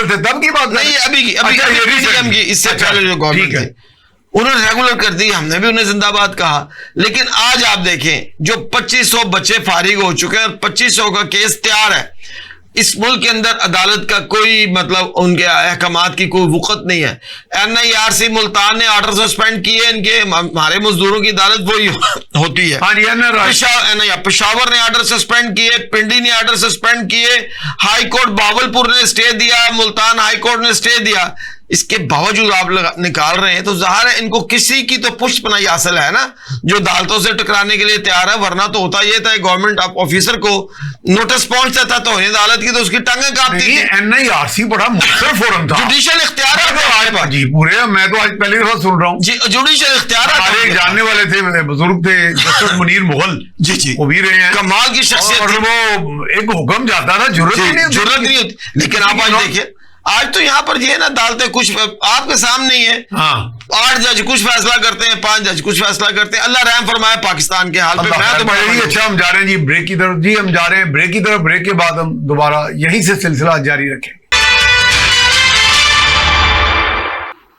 [SPEAKER 1] थे तब की बात
[SPEAKER 3] नहीं, अभी इससे पहले जो गवर्नमेंट थी उन्होंने रेगुलर कर दी, हमने भी उन्हें जिंदाबाद कहा। लेकिन आज आप देखें जो 2500 बच्चे फारिग हो चुके हैं और 2500 का केस तैयार है। इस मुल्क के अंदर अदालत का कोई मतलब उनके अहकामात की कोई वक़्त नहीं है। NIRC मुल्तान ने ऑर्डर सस्पेंड किए इनके, हमारे मजदूरों की अदालत वही होती है। पेशावर ने ऑर्डर सस्पेंड किए, पिंडी ने ऑर्डर सस्पेंड किए, हाई कोर्ट बावलपुर ने स्टे दिया, मुल्तान हाई कोर्ट ने स्टे दिया। इसके बावजूद आप निकाल रहे हैं तो जाहिर है इनको किसी की तो पुष्टपनाही हासिल है ना, जो अदालतों से टकराने के लिए तैयार है। वरना तो होता यह था गवर्नमेंट ऑफिसर को नोटिस पहुंचता था तो अदालत की तो उसकी टांगें काटती थी।
[SPEAKER 1] NIRC बड़ा मुख्तलिफ फोरम था,
[SPEAKER 3] जुडिशियल इख्तियार
[SPEAKER 1] जी पूरे, मैं तो आज पहली दफा सुन रहा हूँ जी।
[SPEAKER 3] जुडिशियल इख्तियार
[SPEAKER 1] जानने वाले थे, बुजुर्ग थे, जस्टिस मुनीर मुगल जी वो भी रहे हैं,
[SPEAKER 3] कमाल की शख्सियत।
[SPEAKER 1] वो एक हुक्म जाता था, जरूरत नहीं होती।
[SPEAKER 3] लेकिन आप आज देखिए, आज तो यहाँ पर ये ना अदालतें कुछ आपके सामने ही है। 8 जज कुछ फैसला करते हैं, 5 जज कुछ फैसला करते हैं। अल्लाह रहम फरमाए पाकिस्तान के हाल पे। मैं तो बड़ा
[SPEAKER 1] अच्छा, हम जा रहे हैं जी ब्रेक की तरफ। जी हम जा रहे हैं ब्रेक की तरफ, ब्रेक के बाद हम दोबारा यहीं से सिलसिला जारी रखेंगे।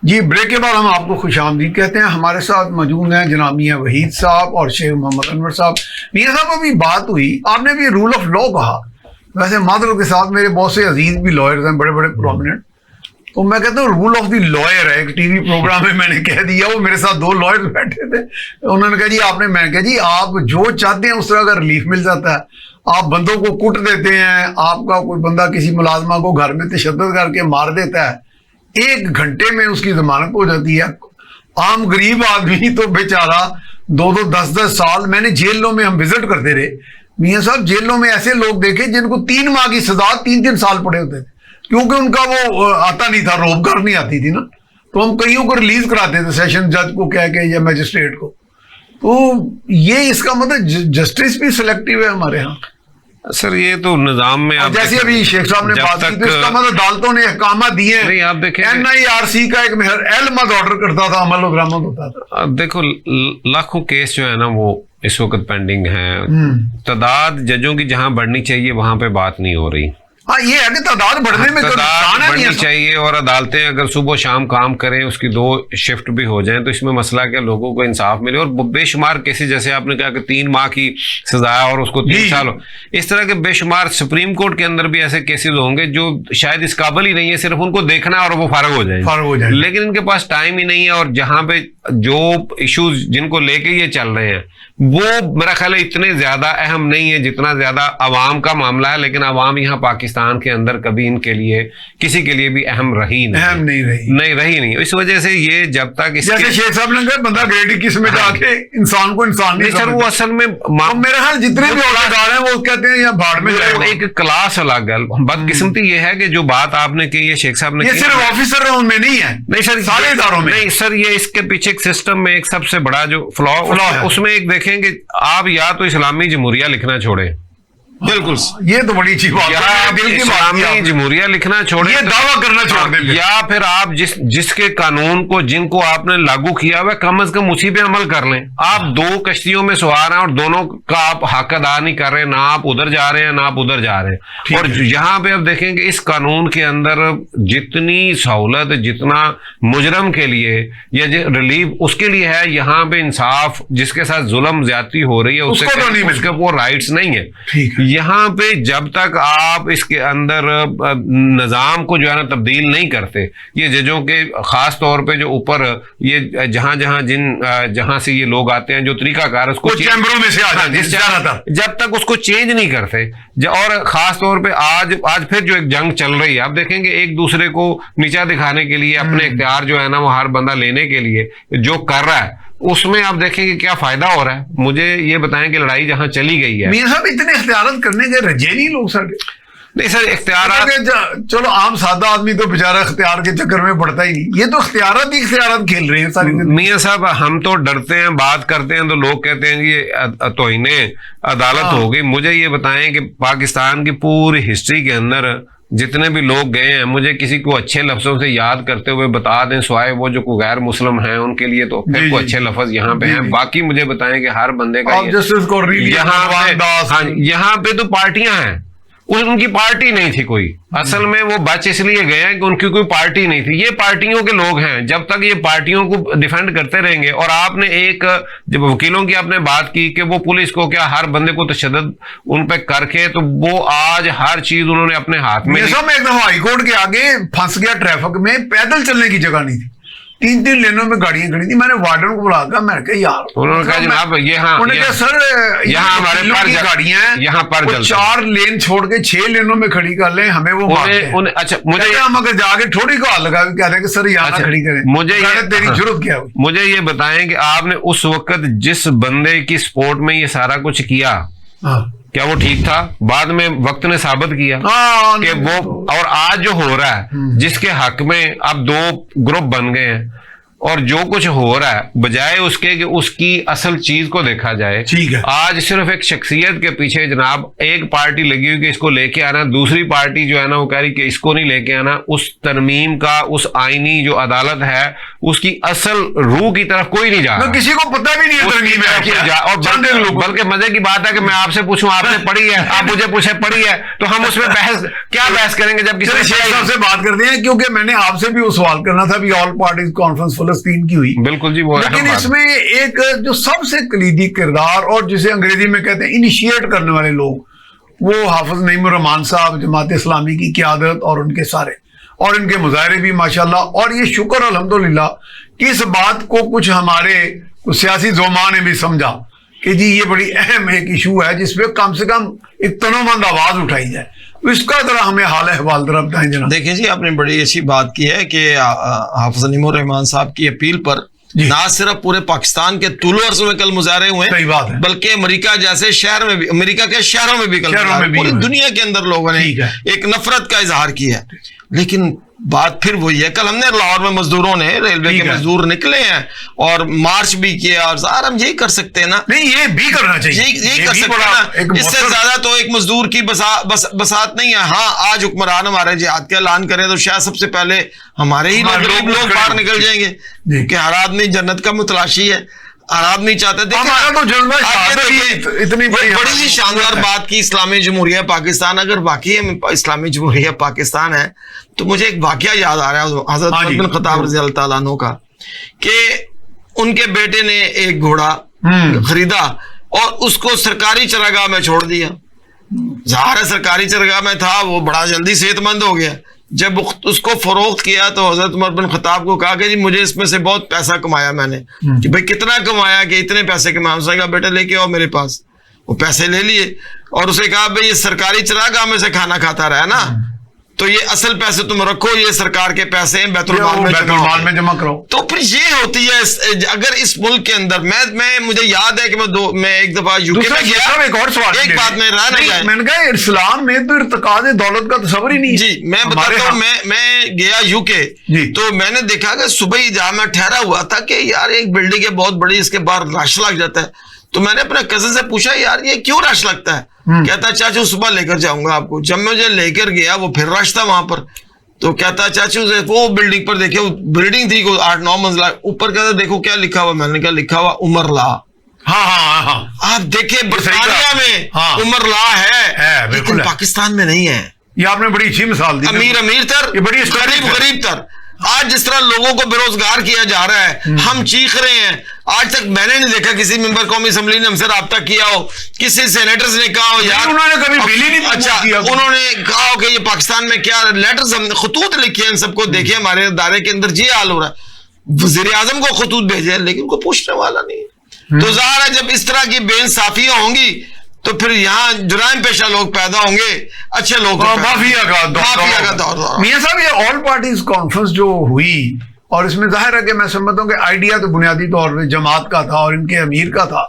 [SPEAKER 1] जी ब्रेक के बाद हम आपको खुशामदीद कहते हैं। हमारे साथ मौजूद हैं जनाब मियां वहीद साहब और शेख मोहम्मद अनवर साहब। मियां साहब अभी बात हुई, आपने भी रूल ऑफ लॉ कहा। वैसे मादरों के साथ मेरे बहुत से अजीज भी लॉयर्स हैं, बड़े बड़े प्रोमिनेंट, तो मैं कहता हूँ रूल ऑफ द लॉयर है। एक टीवी प्रोग्राम में मैंने कह दिया, वो मेरे साथ 2 लॉयर्स बैठे थे, उन्होंने कहा जी आपने, मैं कहा जी आप जो चाहते हैं उस तरह का रिलीफ मिल जाता है। आप बंदों को कुट देते हैं, आपका कोई बंदा किसी मुलाजमा को घर में तशद्दुद करके मार देता है, 1 घंटे में उसकी जमानत हो जाती है। आम गरीब आदमी तो बेचारा 2-2 10-10 साल, मैंने जेलों में हम विजिट करते रहे, मियां साहब जेलों में ऐसे लोग देखे जिनको 3 माह की सजा 3-3 साल पड़े होते थे, क्योंकि उनका वो आता नहीं था, रोबकार नहीं आती थी ना, तो हम कईयों को रिलीज कराते थे सेशन जज को कह के या मजिस्ट्रेट को। तो ये इसका मतलब जस्टिस भी सिलेक्टिव है हमारे यहाँ
[SPEAKER 2] सर। ये तो निजाम में आप
[SPEAKER 1] जैसे अभी शेख साहब ने बात की, तो इसका मतलब अदालतों ने अहकाम दिए हैं।
[SPEAKER 2] आप देखें
[SPEAKER 1] NIRC का एक एलमद ऑर्डर करता था, अमल बरामद होता था।
[SPEAKER 2] देखो लाखों केस जो है ना वो इस वक्त पेंडिंग है। तादाद जजों की जहां बढ़नी चाहिए वहां पे बात नहीं हो रही।
[SPEAKER 1] हाँ, ये है कि तादाद बढ़ने में
[SPEAKER 2] बढ़नी चाहिए, और अदालतें अगर सुबह शाम काम करें, उसकी 2 शिफ्ट भी हो जाएं, तो इसमें मसला क्या, लोगों को इंसाफ मिले। और बेशुमार केसेस, जैसे आपने कहा कि 3 माह की सजा और उसको 3 साल, इस तरह के बेशुमार सुप्रीम कोर्ट के अंदर भी ऐसे केसेस होंगे जो शायद इस काबिल ही नहीं है, सिर्फ उनको देखना और वो फारग हो जाए, लेकिन इनके पास टाइम ही नहीं है। और जहां पे जो इश्यूज जिनको लेके ये चल रहे हैं वो मेरा ख्याल है इतने ज्यादा अहम नहीं है जितना ज्यादा अवाम का मामला है। लेकिन अवाम यहाँ पाकिस्तान के अंदर कभी इनके लिए किसी के लिए भी अहम रही नहीं। इस वजह से ये जब तक
[SPEAKER 1] जैसे शेख साहब ने कहा बंदा ग्रेड 21 में जाके इंसान को इंसान नहीं
[SPEAKER 2] सर, वो असल में
[SPEAKER 1] मेरे ख्याल जितने भी औलादार हैं वो कहते हैं यहाँ भाड़ में जाए,
[SPEAKER 2] एक क्लास अलग है। बदकिस्मती ये है कि जो बात आपने की है शेख साहब ने,
[SPEAKER 1] ये सिर्फ ऑफिसर में नहीं है, नहीं सर, सारे इदारों में नहीं
[SPEAKER 2] सर। ये इसके पीछे एक सिस्टम में एक सबसे बड़ा जो फ्लॉ है, उसमें एक देखेंगे आप या तो इस्लामी जमहूरिया लिखना छोड़े,
[SPEAKER 3] बिल्कुल
[SPEAKER 1] ये तो बड़ी अच्छी बात है,
[SPEAKER 2] इस्लामी जमहूरिया लिखना छोड़े,
[SPEAKER 1] ये दावा करना छोड़ दें,
[SPEAKER 2] या फिर आप जिसके कानून को जिनको आपने लागू किया हुआ कम अज कम उसी पे अमल कर लें। आप 2 कश्तियों में सवार हैं और दोनों का आप हक अदा नहीं कर रहे, ना आप उधर जा रहे हैं ना आप उधर जा रहे हैं। और यहाँ पे आप देखेंगे इस कानून के अंदर जितनी सहूलत, जितना मुजरम के लिए या रिलीफ उसके लिए है, यहाँ पे इंसाफ जिसके साथ जुल्म ज्यादती हो रही है उसके वो राइट्स नहीं है। यहाँ पे जब तक आप इसके अंदर निजाम को जो है ना तब्दील नहीं करते, ये जजों के खास तौर पे जो ऊपर ये जहां से ये लोग आते हैं, जो तरीकाकार उसको
[SPEAKER 1] चैम्बरों में से
[SPEAKER 2] जब तक उसको चेंज नहीं करते, और खास तौर पे आज फिर जो एक जंग चल रही है, आप देखेंगे एक दूसरे को नीचा दिखाने के लिए, अपने इख्तियार जो है ना वो हर बंदा लेने के लिए जो कर रहा है, उसमें आप देखेंगे क्या फायदा हो रहा है। मुझे ये बताएं कि लड़ाई जहां चली गई है,
[SPEAKER 1] मियां साहब इतने इख्तियारत करने के रजे नहीं लोग सारे।
[SPEAKER 2] नहीं सर, इख्तियार
[SPEAKER 1] चलो आम सादा आदमी तो बेचारा इख्तियार के चक्कर में पड़ता ही नहीं, ये तो इख्तियारत खेल रहे हैं सारी।
[SPEAKER 2] मियां साहब हम तो डरते हैं, बात करते हैं तो लोग कहते हैं ये तौहीने अदालत हो गई। मुझे ये बताएं कि पाकिस्तान की पूरी हिस्ट्री के अंदर जितने भी लोग गए हैं, मुझे किसी को अच्छे लफ्जों से याद करते हुए बता दें, सिवाय वो जो गैर मुस्लिम हैं उनके लिए तो फिर को अच्छे लफ्ज यहाँ पे हैं। बाकी मुझे बताएं कि हर बंदे का यहाँ पे तो पार्टियां हैं, उनकी पार्टी नहीं थी कोई। असल में वो बच इसलिए गए हैं कि उनकी कोई पार्टी नहीं थी। ये पार्टियों के लोग हैं, जब तक ये पार्टियों को डिफेंड करते रहेंगे। और आपने एक जब वकीलों की आपने बात की कि वो पुलिस को क्या हर बंदे को तशद्दुद उन पे करके, तो वो आज हर चीज उन्होंने अपने हाथ में।
[SPEAKER 1] एक दफा हाईकोर्ट के आगे फंस गया ट्रैफिक में, पैदल चलने की जगह नहीं थी, 3-3 लेनों में गाड़ियां खड़ी थी। मैंने वार्डन को बुलाकर मैंने कहा यार, उन्होंने कहा जनाब सर यहाँ हमारे पास गाड़ियां हैं, यहाँ पर 4 लेन छोड़ के 6 लेनों में खड़ी कर लें, हमें वो अच्छा मुझे हम अगर जाके थोड़ी को हाथ लगा कहते हैं कि सर यहाँ खड़ी करें, मुझे तेरी जरूरत क्या हुई।
[SPEAKER 2] मुझे ये बताएं कि आपने उस वक्त जिस बंदे की सपोर्ट में ये सारा कुछ किया, क्या वो ठीक था? बाद में वक्त ने साबित किया कि वो, और आज जो हो रहा है जिसके हक में अब 2 ग्रुप बन गए हैं, और जो कुछ हो रहा है बजाय उसके कि उसकी असल चीज को देखा जाए,
[SPEAKER 1] ठीक है।
[SPEAKER 2] आज सिर्फ एक शख्सियत के पीछे जनाब एक पार्टी लगी हुई कि इसको लेके आना, दूसरी पार्टी जो है ना वो कह रही कि इसको नहीं लेके आना। उस तरमीम का, उस आईनी जो अदालत है उसकी असल रूह की तरफ कोई नहीं जा रहा,
[SPEAKER 1] किसी को पता भी नहीं है तरमीम है।
[SPEAKER 2] और बल्कि मजे की बात है कि मैं आपसे पूछूं, आपने पढ़ी है, आप मुझे पूछे पढ़ी है, तो हम उसमें क्या बहस करेंगे जब किसी
[SPEAKER 1] से बात करते हैं। क्योंकि मैंने आपसे भी वो सवाल करना था, ऑल पार्टीज कॉन्फ्रेंस फलस्तीन की हुई,
[SPEAKER 2] बिल्कुल जी, वो
[SPEAKER 1] लेकिन इसमें एक जो सबसे कलीदी किरदार और जिसे अंग्रेजी में कहते हैं इनिशिएट करने वाले लोग, वो हाफिज नईमुर रहमान साहब, जमात इस्लामी की क़यादत और उनके सारे, और इनके मुजाहरे भी माशाल्लाह। और ये शुक्र अल्हम्दुलिल्लाह कि इस बात को कुछ हमारे सियासी ज़ोमा ने भी समझा कि जी ये बड़ी अहम एक इशू है जिसपे कम से कम एक तनोमंद आवाज उठाई जाए। तो इसका जरा हमें हाल अहवाल जरा बताएं जनाब।
[SPEAKER 3] देखिए जी, आपने बड़ी अच्छी बात की है कि हाफिज नईमुर रहमान साहब की अपील पर ना सिर्फ पूरे पाकिस्तान के तुलो अर्ज में कल मुजाहरे हुए,
[SPEAKER 1] सही बात है,
[SPEAKER 3] बल्कि अमेरिका जैसे शहर में भी, अमेरिका के शहरों में भी कल पूरी दुनिया के अंदर लोगों ने एक नफरत का इजहार किया। लेकिन बात फिर वही है, कल हमने लाहौर में मजदूरों ने, रेलवे के मजदूर निकले हैं और मार्च भी किया, और ज़ाहिर हम यही कर सकते हैं ना,
[SPEAKER 1] नहीं ये भी करना चाहिए,
[SPEAKER 3] यही कर सकते हैं ना, इससे ज्यादा तो एक मजदूर की बसात नहीं है। हाँ, आज हुक्मरान हमारे जिहाद का ऐलान करें तो शायद सबसे पहले हमारे ही लोग बाहर निकल जाएंगे, क्योंकि हर आदमी जन्नत का मुतलाशी है, हर आदमी चाहता है।
[SPEAKER 1] तो इतनी
[SPEAKER 3] बड़ी ही शानदार बात की इस्लामी जमहूरिया पाकिस्तान, अगर वाकई इस्लामी जमहूरिया पाकिस्तान है तो मुझे एक वाकया याद आ रहा है हज़रत उमर बिन ख़त्ताब रज़ी अल्लाह तआला अन्हु का, कि उनके बेटे ने एक घोड़ा खरीदा और उसको सरकारी चरागाह में छोड़ दिया। ज़ाहिर है सरकारी चरागाह में था, वो बड़ा जल्दी सेहतमंद हो गया। जब उसको फरोख्त किया तो हज़रत उमर बिन ख़त्ताब को कहा कि जी मुझे इसमें से बहुत पैसा कमाया मैंने, कि भाई कितना कमाया, कि इतने पैसे कमाया। उसने कहा बेटा लेके आओ मेरे पास। वो पैसे ले लिए और उसे कहा भाई ये सरकारी चरागाह में से खाना खाता रहा ना, तो ये असल पैसे तुम रखो, ये सरकार के पैसे हैं, बैतुल माल में जमा करो। तो फिर ये होती है, अगर इस मुल्क के अंदर मैं मुझे याद है कि मैं एक दफा यूके में गया,
[SPEAKER 1] एक और सवाल,
[SPEAKER 3] एक बात में रहा नहीं,
[SPEAKER 1] मैंने कहा इस्लाम में तो इर्तिकाद दौलत का तस्वर ही नहीं।
[SPEAKER 3] जी मैं बताता हूँ, मैं गया यूके, तो मैंने देखा कि सुबह ही जहाँ मैं ठहरा हुआ था कि यार एक बिल्डिंग है बहुत बड़ी, इसके बाहर रश लग जाता है। तो मैंने अपने कजिन से पूछा यार ये क्यों रश लगता है? कहता चाचू सुबह लेकर जाऊंगा आपको। जब मुझे लेकर गया वो फिर रश था वहां पर, तो कहता चाचू से वो बिल्डिंग पर देखिए, बिल्डिंग थी 8-9 मंजिला, ऊपर कहता देखो क्या लिखा हुआ। मैंने कहा लिखा हुआ उमर ला।
[SPEAKER 1] हाँ।
[SPEAKER 3] आप देखिए बरतानिया में उमर ला है, लेकिन पाकिस्तान में नहीं है।
[SPEAKER 1] ये आपने बड़ी अच्छी मिसाल दी।
[SPEAKER 3] अमीर तर,
[SPEAKER 1] ये बड़ी
[SPEAKER 3] गरीब तर। आज जिस तरह लोगों को बेरोजगार किया जा रहा है, हम चीख रहे हैं। आज तक मैंने नहीं देखा किसी मेंबर कौमी असेंबली ने हमसे राब्ता किया हो, किसी सेनेटर्स ने कहा हो यार,
[SPEAKER 1] उन्होंने कभी बिल ही नहीं।
[SPEAKER 3] अच्छा, उन्होंने कहा हो कि ये पाकिस्तान में क्या लेटर्स, हमने खतूत लिखे हैं इन सबको, देखिए हमारे इदारे के अंदर ये हाल हो रहा है। वज़ीर आज़म को खतूत भेजे, लेकिन कोई पूछने वाला नहीं। तो ज़ाहिर है जब इस तरह की बेइंसाफियां होंगी तो फिर यहाँ जुराइम पेशा लोग पैदा होंगे, अच्छे लोग
[SPEAKER 1] माफिया का दौर। मियां साहब ये ऑल पार्टीज कॉन्फ्रेंस जो हुई, और इसमें जाहिर है कि मैं समझता हूँ कि आइडिया तो बुनियादी तौर पे जमात का था और इनके अमीर का था,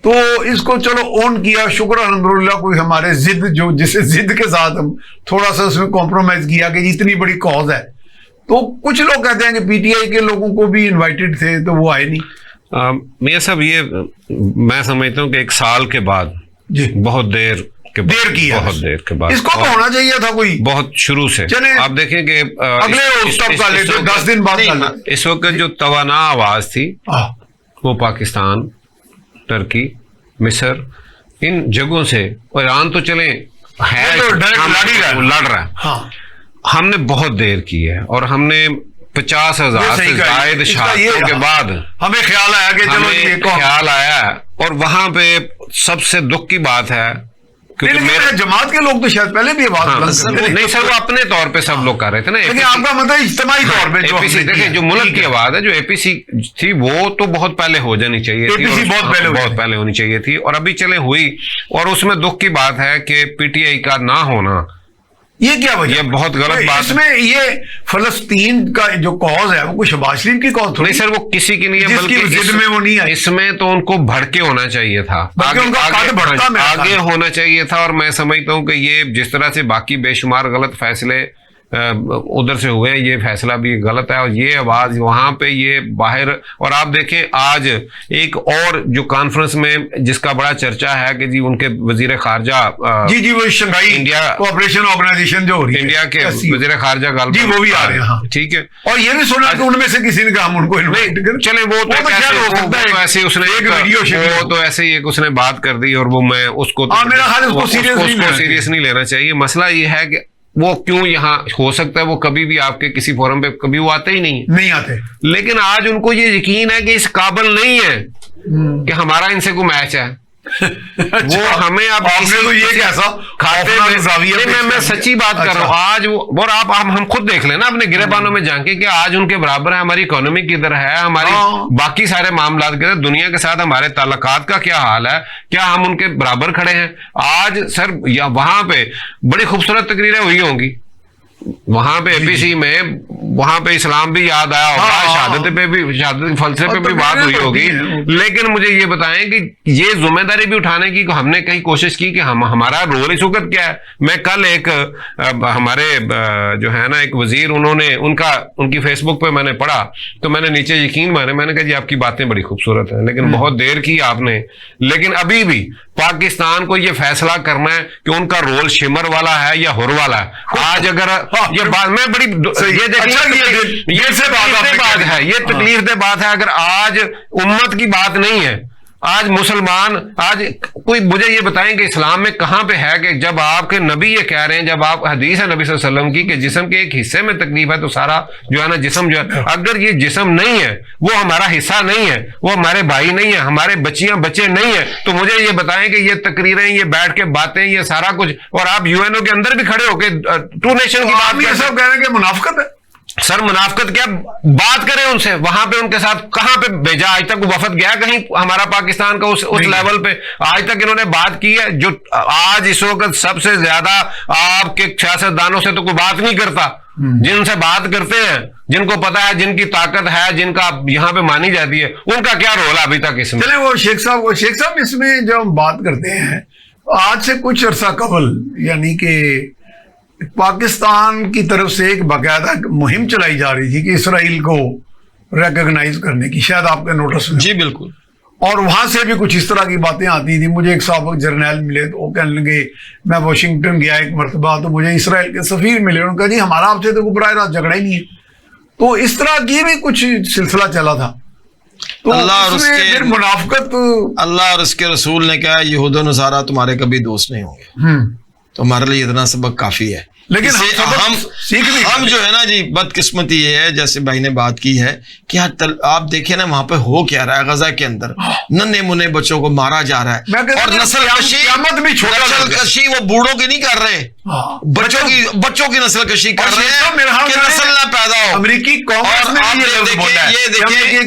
[SPEAKER 1] तो इसको चलो ऑन किया, शुक्र अल्हम्दुलिल्लाह। कोई हमारे जिद जो जिसे जिद के साथ हम थोड़ा सा उसमें कॉम्प्रोमाइज किया कि इतनी बड़ी कॉज है। तो कुछ लोग कहते हैं कि पीटीआई के लोगों को भी इन्वाइटेड थे तो वो आए नहीं।
[SPEAKER 2] मियां साहब ये मैं समझता हूँ कि 1 साल के बाद
[SPEAKER 1] जी
[SPEAKER 2] बहुत देर के बाद
[SPEAKER 1] इसको तो होना चाहिए था कोई
[SPEAKER 2] बहुत शुरू से। आप देखें कि
[SPEAKER 1] अगले 10 दिन बाद
[SPEAKER 2] इस वक्त जो तवाना आवाज थी वो पाकिस्तान, टर्की, मिस्र, इन जगहों से, ईरान तो चले है लड़ रहा है। हमने बहुत देर की है और हमने 50,000 से जायद शहादतों के बाद
[SPEAKER 1] हमें ख्याल आया कि चलो
[SPEAKER 2] ख्याल आया। और वहां पे सबसे दुख की बात है क्योंकि मेरे
[SPEAKER 1] जमात के लोग तो शायद पहले भी बात
[SPEAKER 2] नहीं सर, वो अपने तौर पे सब लोग कर रहे थे ना।
[SPEAKER 1] लेकिन आपका मतलब इज्तिमाई तौर पे
[SPEAKER 2] एपीसी, देखिए जो मुल्क की आवाज है, जो एपीसी थी वो तो बहुत पहले हो जानी चाहिए थी, बहुत पहले होनी चाहिए थी, और अभी चले हुई। और उसमें दुख की बात है कि पीटीआई का ना होना,
[SPEAKER 1] ये क्या वजह?
[SPEAKER 2] ये बहुत गलत बात।
[SPEAKER 1] इसमें ये फलस्तीन का जो कॉज है वो कोई शहबाज शरीफ की कॉज
[SPEAKER 2] नहीं सर, वो किसी की नहीं है, बल्कि
[SPEAKER 1] में वो नहीं है।
[SPEAKER 2] इसमें तो उनको भड़के होना चाहिए था, आगे होना चाहिए था। और मैं समझता हूँ कि ये जिस तरह से बाकी बेशुमार गलत फैसले उधर से हुए, ये फैसला भी गलत है। और ये आवाज वहां पे ये बाहर, और आप देखें आज एक और जो कॉन्फ्रेंस में जिसका बड़ा चर्चा है कि जी उनके वजीर खारजा
[SPEAKER 1] जी वो शंघाई इंडिया कोऑपरेशन ऑर्गेनाइजेशन जो हो रही है,
[SPEAKER 2] इंडिया के वजीर खारजा
[SPEAKER 1] जी वो भी आ रहे हैं,
[SPEAKER 2] ठीक है।
[SPEAKER 1] और ये भी सुना कि उनमें से किसी ने कहा हम उनको इन्वाइट करें।
[SPEAKER 2] चले वो तो ऐसे उसने वो तो ऐसे ही एक उसने बात कर दी, और वो मैं उसको
[SPEAKER 1] मेरा ख्याल उसको
[SPEAKER 2] सीरियस नहीं लेना चाहिए। मसला ये है कि वो क्यों यहाँ हो सकता है, वो कभी भी आपके किसी फोरम पे कभी वो आते ही नहीं
[SPEAKER 1] आते।
[SPEAKER 2] लेकिन आज उनको ये यकीन है कि इस काबिल नहीं है कि हमारा इनसे कोई मैच है। वो हमें अब
[SPEAKER 1] तो ये कैसा
[SPEAKER 2] खाते में मैं सच्ची बात कर रहा हूँ आज वो, और आप हम खुद देख लेना अपने गिरेबानों में जाके कि आज उनके बराबर है हमारी इकोनॉमी किधर है, हमारी बाकी सारे मामला किधर, दुनिया के साथ हमारे ताल्लुकात का क्या हाल है, क्या हम उनके बराबर खड़े हैं आज सर? या वहां पे बड़ी खूबसूरत तकरीरें हुई होंगी, वहां पे एपीसी में वहां पे इस्लाम भी याद आया होगा, शहादत पे भी, शहादत फलसफे पे भी बात हुई होगी। लेकिन मुझे ये बताएं कि ये जिम्मेदारी भी उठाने की हमने कहीं कोशिश की कि हमारा रोल इस वक्त क्या है। मैं कल एक हमारे जो है ना एक वजीर, उनकी फेसबुक पे मैंने पढ़ा तो मैंने नीचे यकीन माने, मैंने कहा जी आपकी बातें बड़ी खूबसूरत है लेकिन बहुत देर की आपने, लेकिन अभी भी पाकिस्तान को ये फैसला करना है कि उनका रोल शिमर वाला है या हुर वाला है। आज अगर ये बात मैं बड़ी ये देखिए ये बात है, ये तकलीफ बात है। अगर आज उम्मत की बात नहीं है, आज मुसलमान, आज कोई मुझे ये बताएं कि इस्लाम में कहां पे है कि जब आपके नबी ये कह रहे हैं, जब आप हदीस है नबी सल्लल्लाहु अलैहि वसल्लम की कि जिस्म के एक हिस्से में तकलीफ है तो सारा जो है ना जिस्म जो है, अगर ये जिस्म नहीं है, वो हमारा हिस्सा नहीं है, वो हमारे भाई नहीं है, हमारे बच्चे नहीं है, तो मुझे ये बताएं कि ये तकरीरें, ये बैठ के बातें, ये सारा कुछ, और आप यूएनओ के अंदर भी खड़े होके टू नेशन की बात
[SPEAKER 1] ये सब कह रहे हैं कि मुनाफिकत है।
[SPEAKER 2] सर मुनाफिकत क्या, बात करें उनसे, वहां पे उनके साथ कहां पे भेजा, आज तक वफद गया कहीं हमारा पाकिस्तान का उस लेवल पे? आज तक इन्होंने बात की है? जो आज इस वक्त सबसे ज्यादा आपके सियासतदानों से तो कोई बात नहीं करता, जिनसे बात करते हैं, जिनको पता है, जिनकी ताकत है, जिनका यहाँ पे मानी जाती है, उनका क्या रोल है अभी तक इसमें?
[SPEAKER 1] चले वो शेख साहब इसमें जब हम बात करते हैं, आज से कुछ अरसा कबल यानी कि पाकिस्तान की तरफ से एक बाकायदा मुहिम चलाई जा रही थी कि इसराइल को रिकॉग्नाइज करने की, शायद आपके नोटिस में।
[SPEAKER 3] जी बिल्कुल।
[SPEAKER 1] और वहां से भी कुछ इस तरह की बातें आती थी। मुझे एक साहब जर्नैल मिले तो वो कहने लगे, मैं वाशिंगटन गया एक मरतबा तो मुझे इसराइल के सफीर मिले, उन्होंने कहा जी हमारा आपसे तो बराह रास्त झगड़ा ही नहीं है। तो इस तरह की भी कुछ सिलसिला चला था। तो
[SPEAKER 3] अल्लाह और उसके
[SPEAKER 1] मुनाफिकत,
[SPEAKER 3] अल्लाह और उसके रसूल ने कहा यहूद और नसारा तुम्हारे कभी दोस्त नहीं होंगे। तो हमारे लिए इतना सबक काफी है।
[SPEAKER 1] लेकिन
[SPEAKER 3] हम जो है ना जी, बदकिस्मती ये है, जैसे भाई ने बात की है कि आप देखिए ना वहां पे हो क्या रहा है, गजा के अंदर नन्हे मुन्ने बच्चों को मारा जा रहा है, और नस्ल कशी वो बूढ़ों की नहीं कर रहे, बच्चों की नस्ल कशी कर रहे हैं कि नस्ल ना पैदा हो।
[SPEAKER 1] अमेरिकी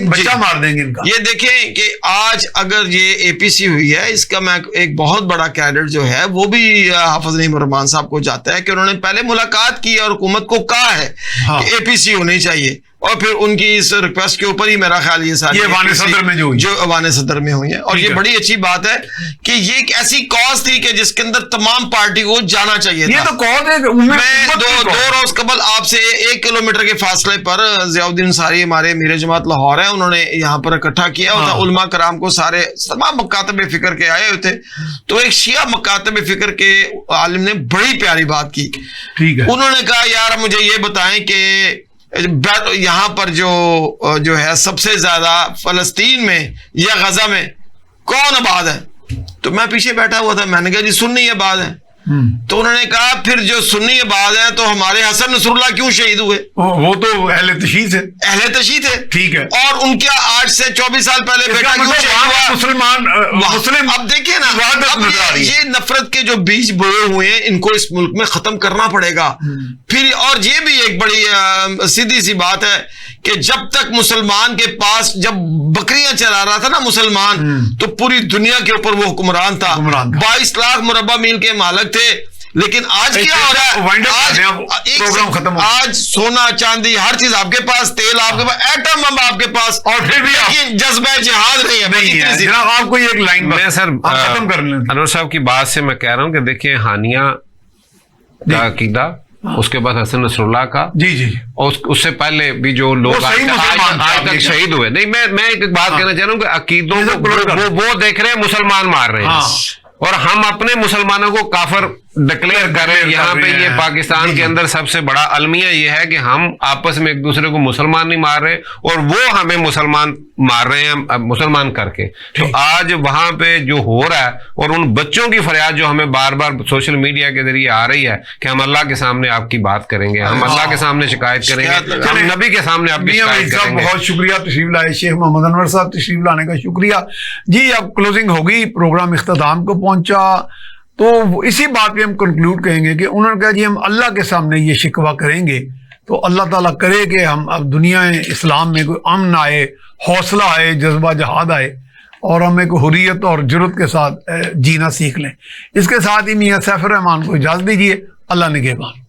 [SPEAKER 1] बच्चा मार देंगे इनका।
[SPEAKER 3] ये देखें कि आज अगर ये एपीसी हुई है, इसका मैं एक बहुत बड़ा क्रेडिट जो है वो भी हाफिज नईम रहमान साहब को जाता है कि उन्होंने पहले मुलाकात की और हुकूमत को कहा है कि एपीसी होनी चाहिए, और फिर उनकी इस रिक्वेस्ट के ऊपर ही मेरा ख्याल ये सारी
[SPEAKER 1] अवान सदर में जो
[SPEAKER 3] अवान सदर में हुई है। और ये बड़ी अच्छी बात है कि ये एक ऐसी कॉज थी कि जिसके अंदर तमाम पार्टी को जाना चाहिए था।
[SPEAKER 1] ये तो कॉज है।
[SPEAKER 3] मैं दो रोज कबल आपसे 1 किलोमीटर के फासले पर ज़ियाउद्दीन अंसारी हमारे मीर जमात लाहौर है, उन्होंने यहाँ पर इकट्ठा किया होता उलमा कराम को, सारे तमाम मकातब फिक्र के आए हुए थे। तो एक शिया मकातब फिक्र के आलिम ने बड़ी प्यारी बात की।
[SPEAKER 1] ठीक है।
[SPEAKER 3] उन्होंने कहा यार मुझे ये बताएं कि यहाँ पर जो है सबसे ज्यादा फलस्तीन में या गजा में कौन आबाद है? तो मैं पीछे बैठा हुआ था, मैंने कहा जी सुन्नी आबाद है। तो उन्होंने कहा फिर जो सुन्नी आबाद है तो हमारे हसन नसरुल्लाह क्यों शहीद हुए?
[SPEAKER 1] वो तो अहले तशीह है।
[SPEAKER 3] अहले तशीह थे,
[SPEAKER 1] ठीक है।
[SPEAKER 3] और उनके आज से 24 साल पहले बेटा क्यों शहीद हुआ?
[SPEAKER 1] मुसलमान।
[SPEAKER 3] अब देखिए ना, अब ये नफरत के जो बीज बोए हुए हैं इनको इस मुल्क में खत्म करना पड़ेगा। फिर और ये भी एक बड़ी सीधी सी बात है कि जब तक मुसलमान के पास, जब बकरियां चला रहा था ना मुसलमान, तो पूरी दुनिया के ऊपर वो हुक्मरान था। 22 लाख मुरब्बा मील के मालिक थे। लेकिन आज क्या हो रहा है? आज सोना चांदी हर चीज आपके पास, तेल आपके पास, एटम बम आपके पास, और फिर भी जज्बा जिहाद नहीं है।
[SPEAKER 1] जनाब आपको एक लाइन
[SPEAKER 2] में सर खत्म कर लें अनवर साहब की बात से मैं कह रहा हूं कि देखिए हानिया का अकीदा, उसके बाद हसन नसरुल्लाह का, जी, और उससे पहले भी जो लोग आज तक शहीद हुए। नहीं, मैं एक बात कहना चाह रहा हूँ कि अकीदों को वो देख रहे हैं, मुसलमान मार रहे हैं, और हम अपने मुसलमानों को काफिर डिक्लेयर करें। यहाँ पे ये पाकिस्तान के अंदर सबसे बड़ा अलमिया ये है कि हम आपस में एक दूसरे को मुसलमान नहीं मार रहे, और वो हमें मुसलमान मार रहे हैं मुसलमान करके। तो आज वहां पे जो हो रहा है, और उन बच्चों की फरियाद जो हमें बार बार सोशल मीडिया के जरिए आ रही है कि हम अल्लाह के सामने आपकी बात करेंगे, हम अल्लाह के सामने शिकायत करेंगे, हम नबी के सामने आपकी शिकायत करेंगे।
[SPEAKER 1] बहुत शुक्रिया तशरीफ लाए शेख मोहम्मद अनवर साहब, तशरीफ लाने का शुक्रिया जी। अब क्लोजिंग होगी, प्रोग्राम इख्तिताम को पहुंचा, तो इसी बात पे हम कंक्लूड करेंगे कि उन्होंने कहा जी हम अल्लाह के सामने ये शिकवा करेंगे, तो अल्लाह ताला करे कि हम अब दुनिया इस्लाम में कोई अमन आए, हौसला आए, जज्बा जहाद आए, और हम एक हुर्रियत और जुर्रत के साथ जीना सीख लें। इसके साथ ही मियां सैफ रहमान को इजाज़त दीजिए। अल्लाह निगहबान।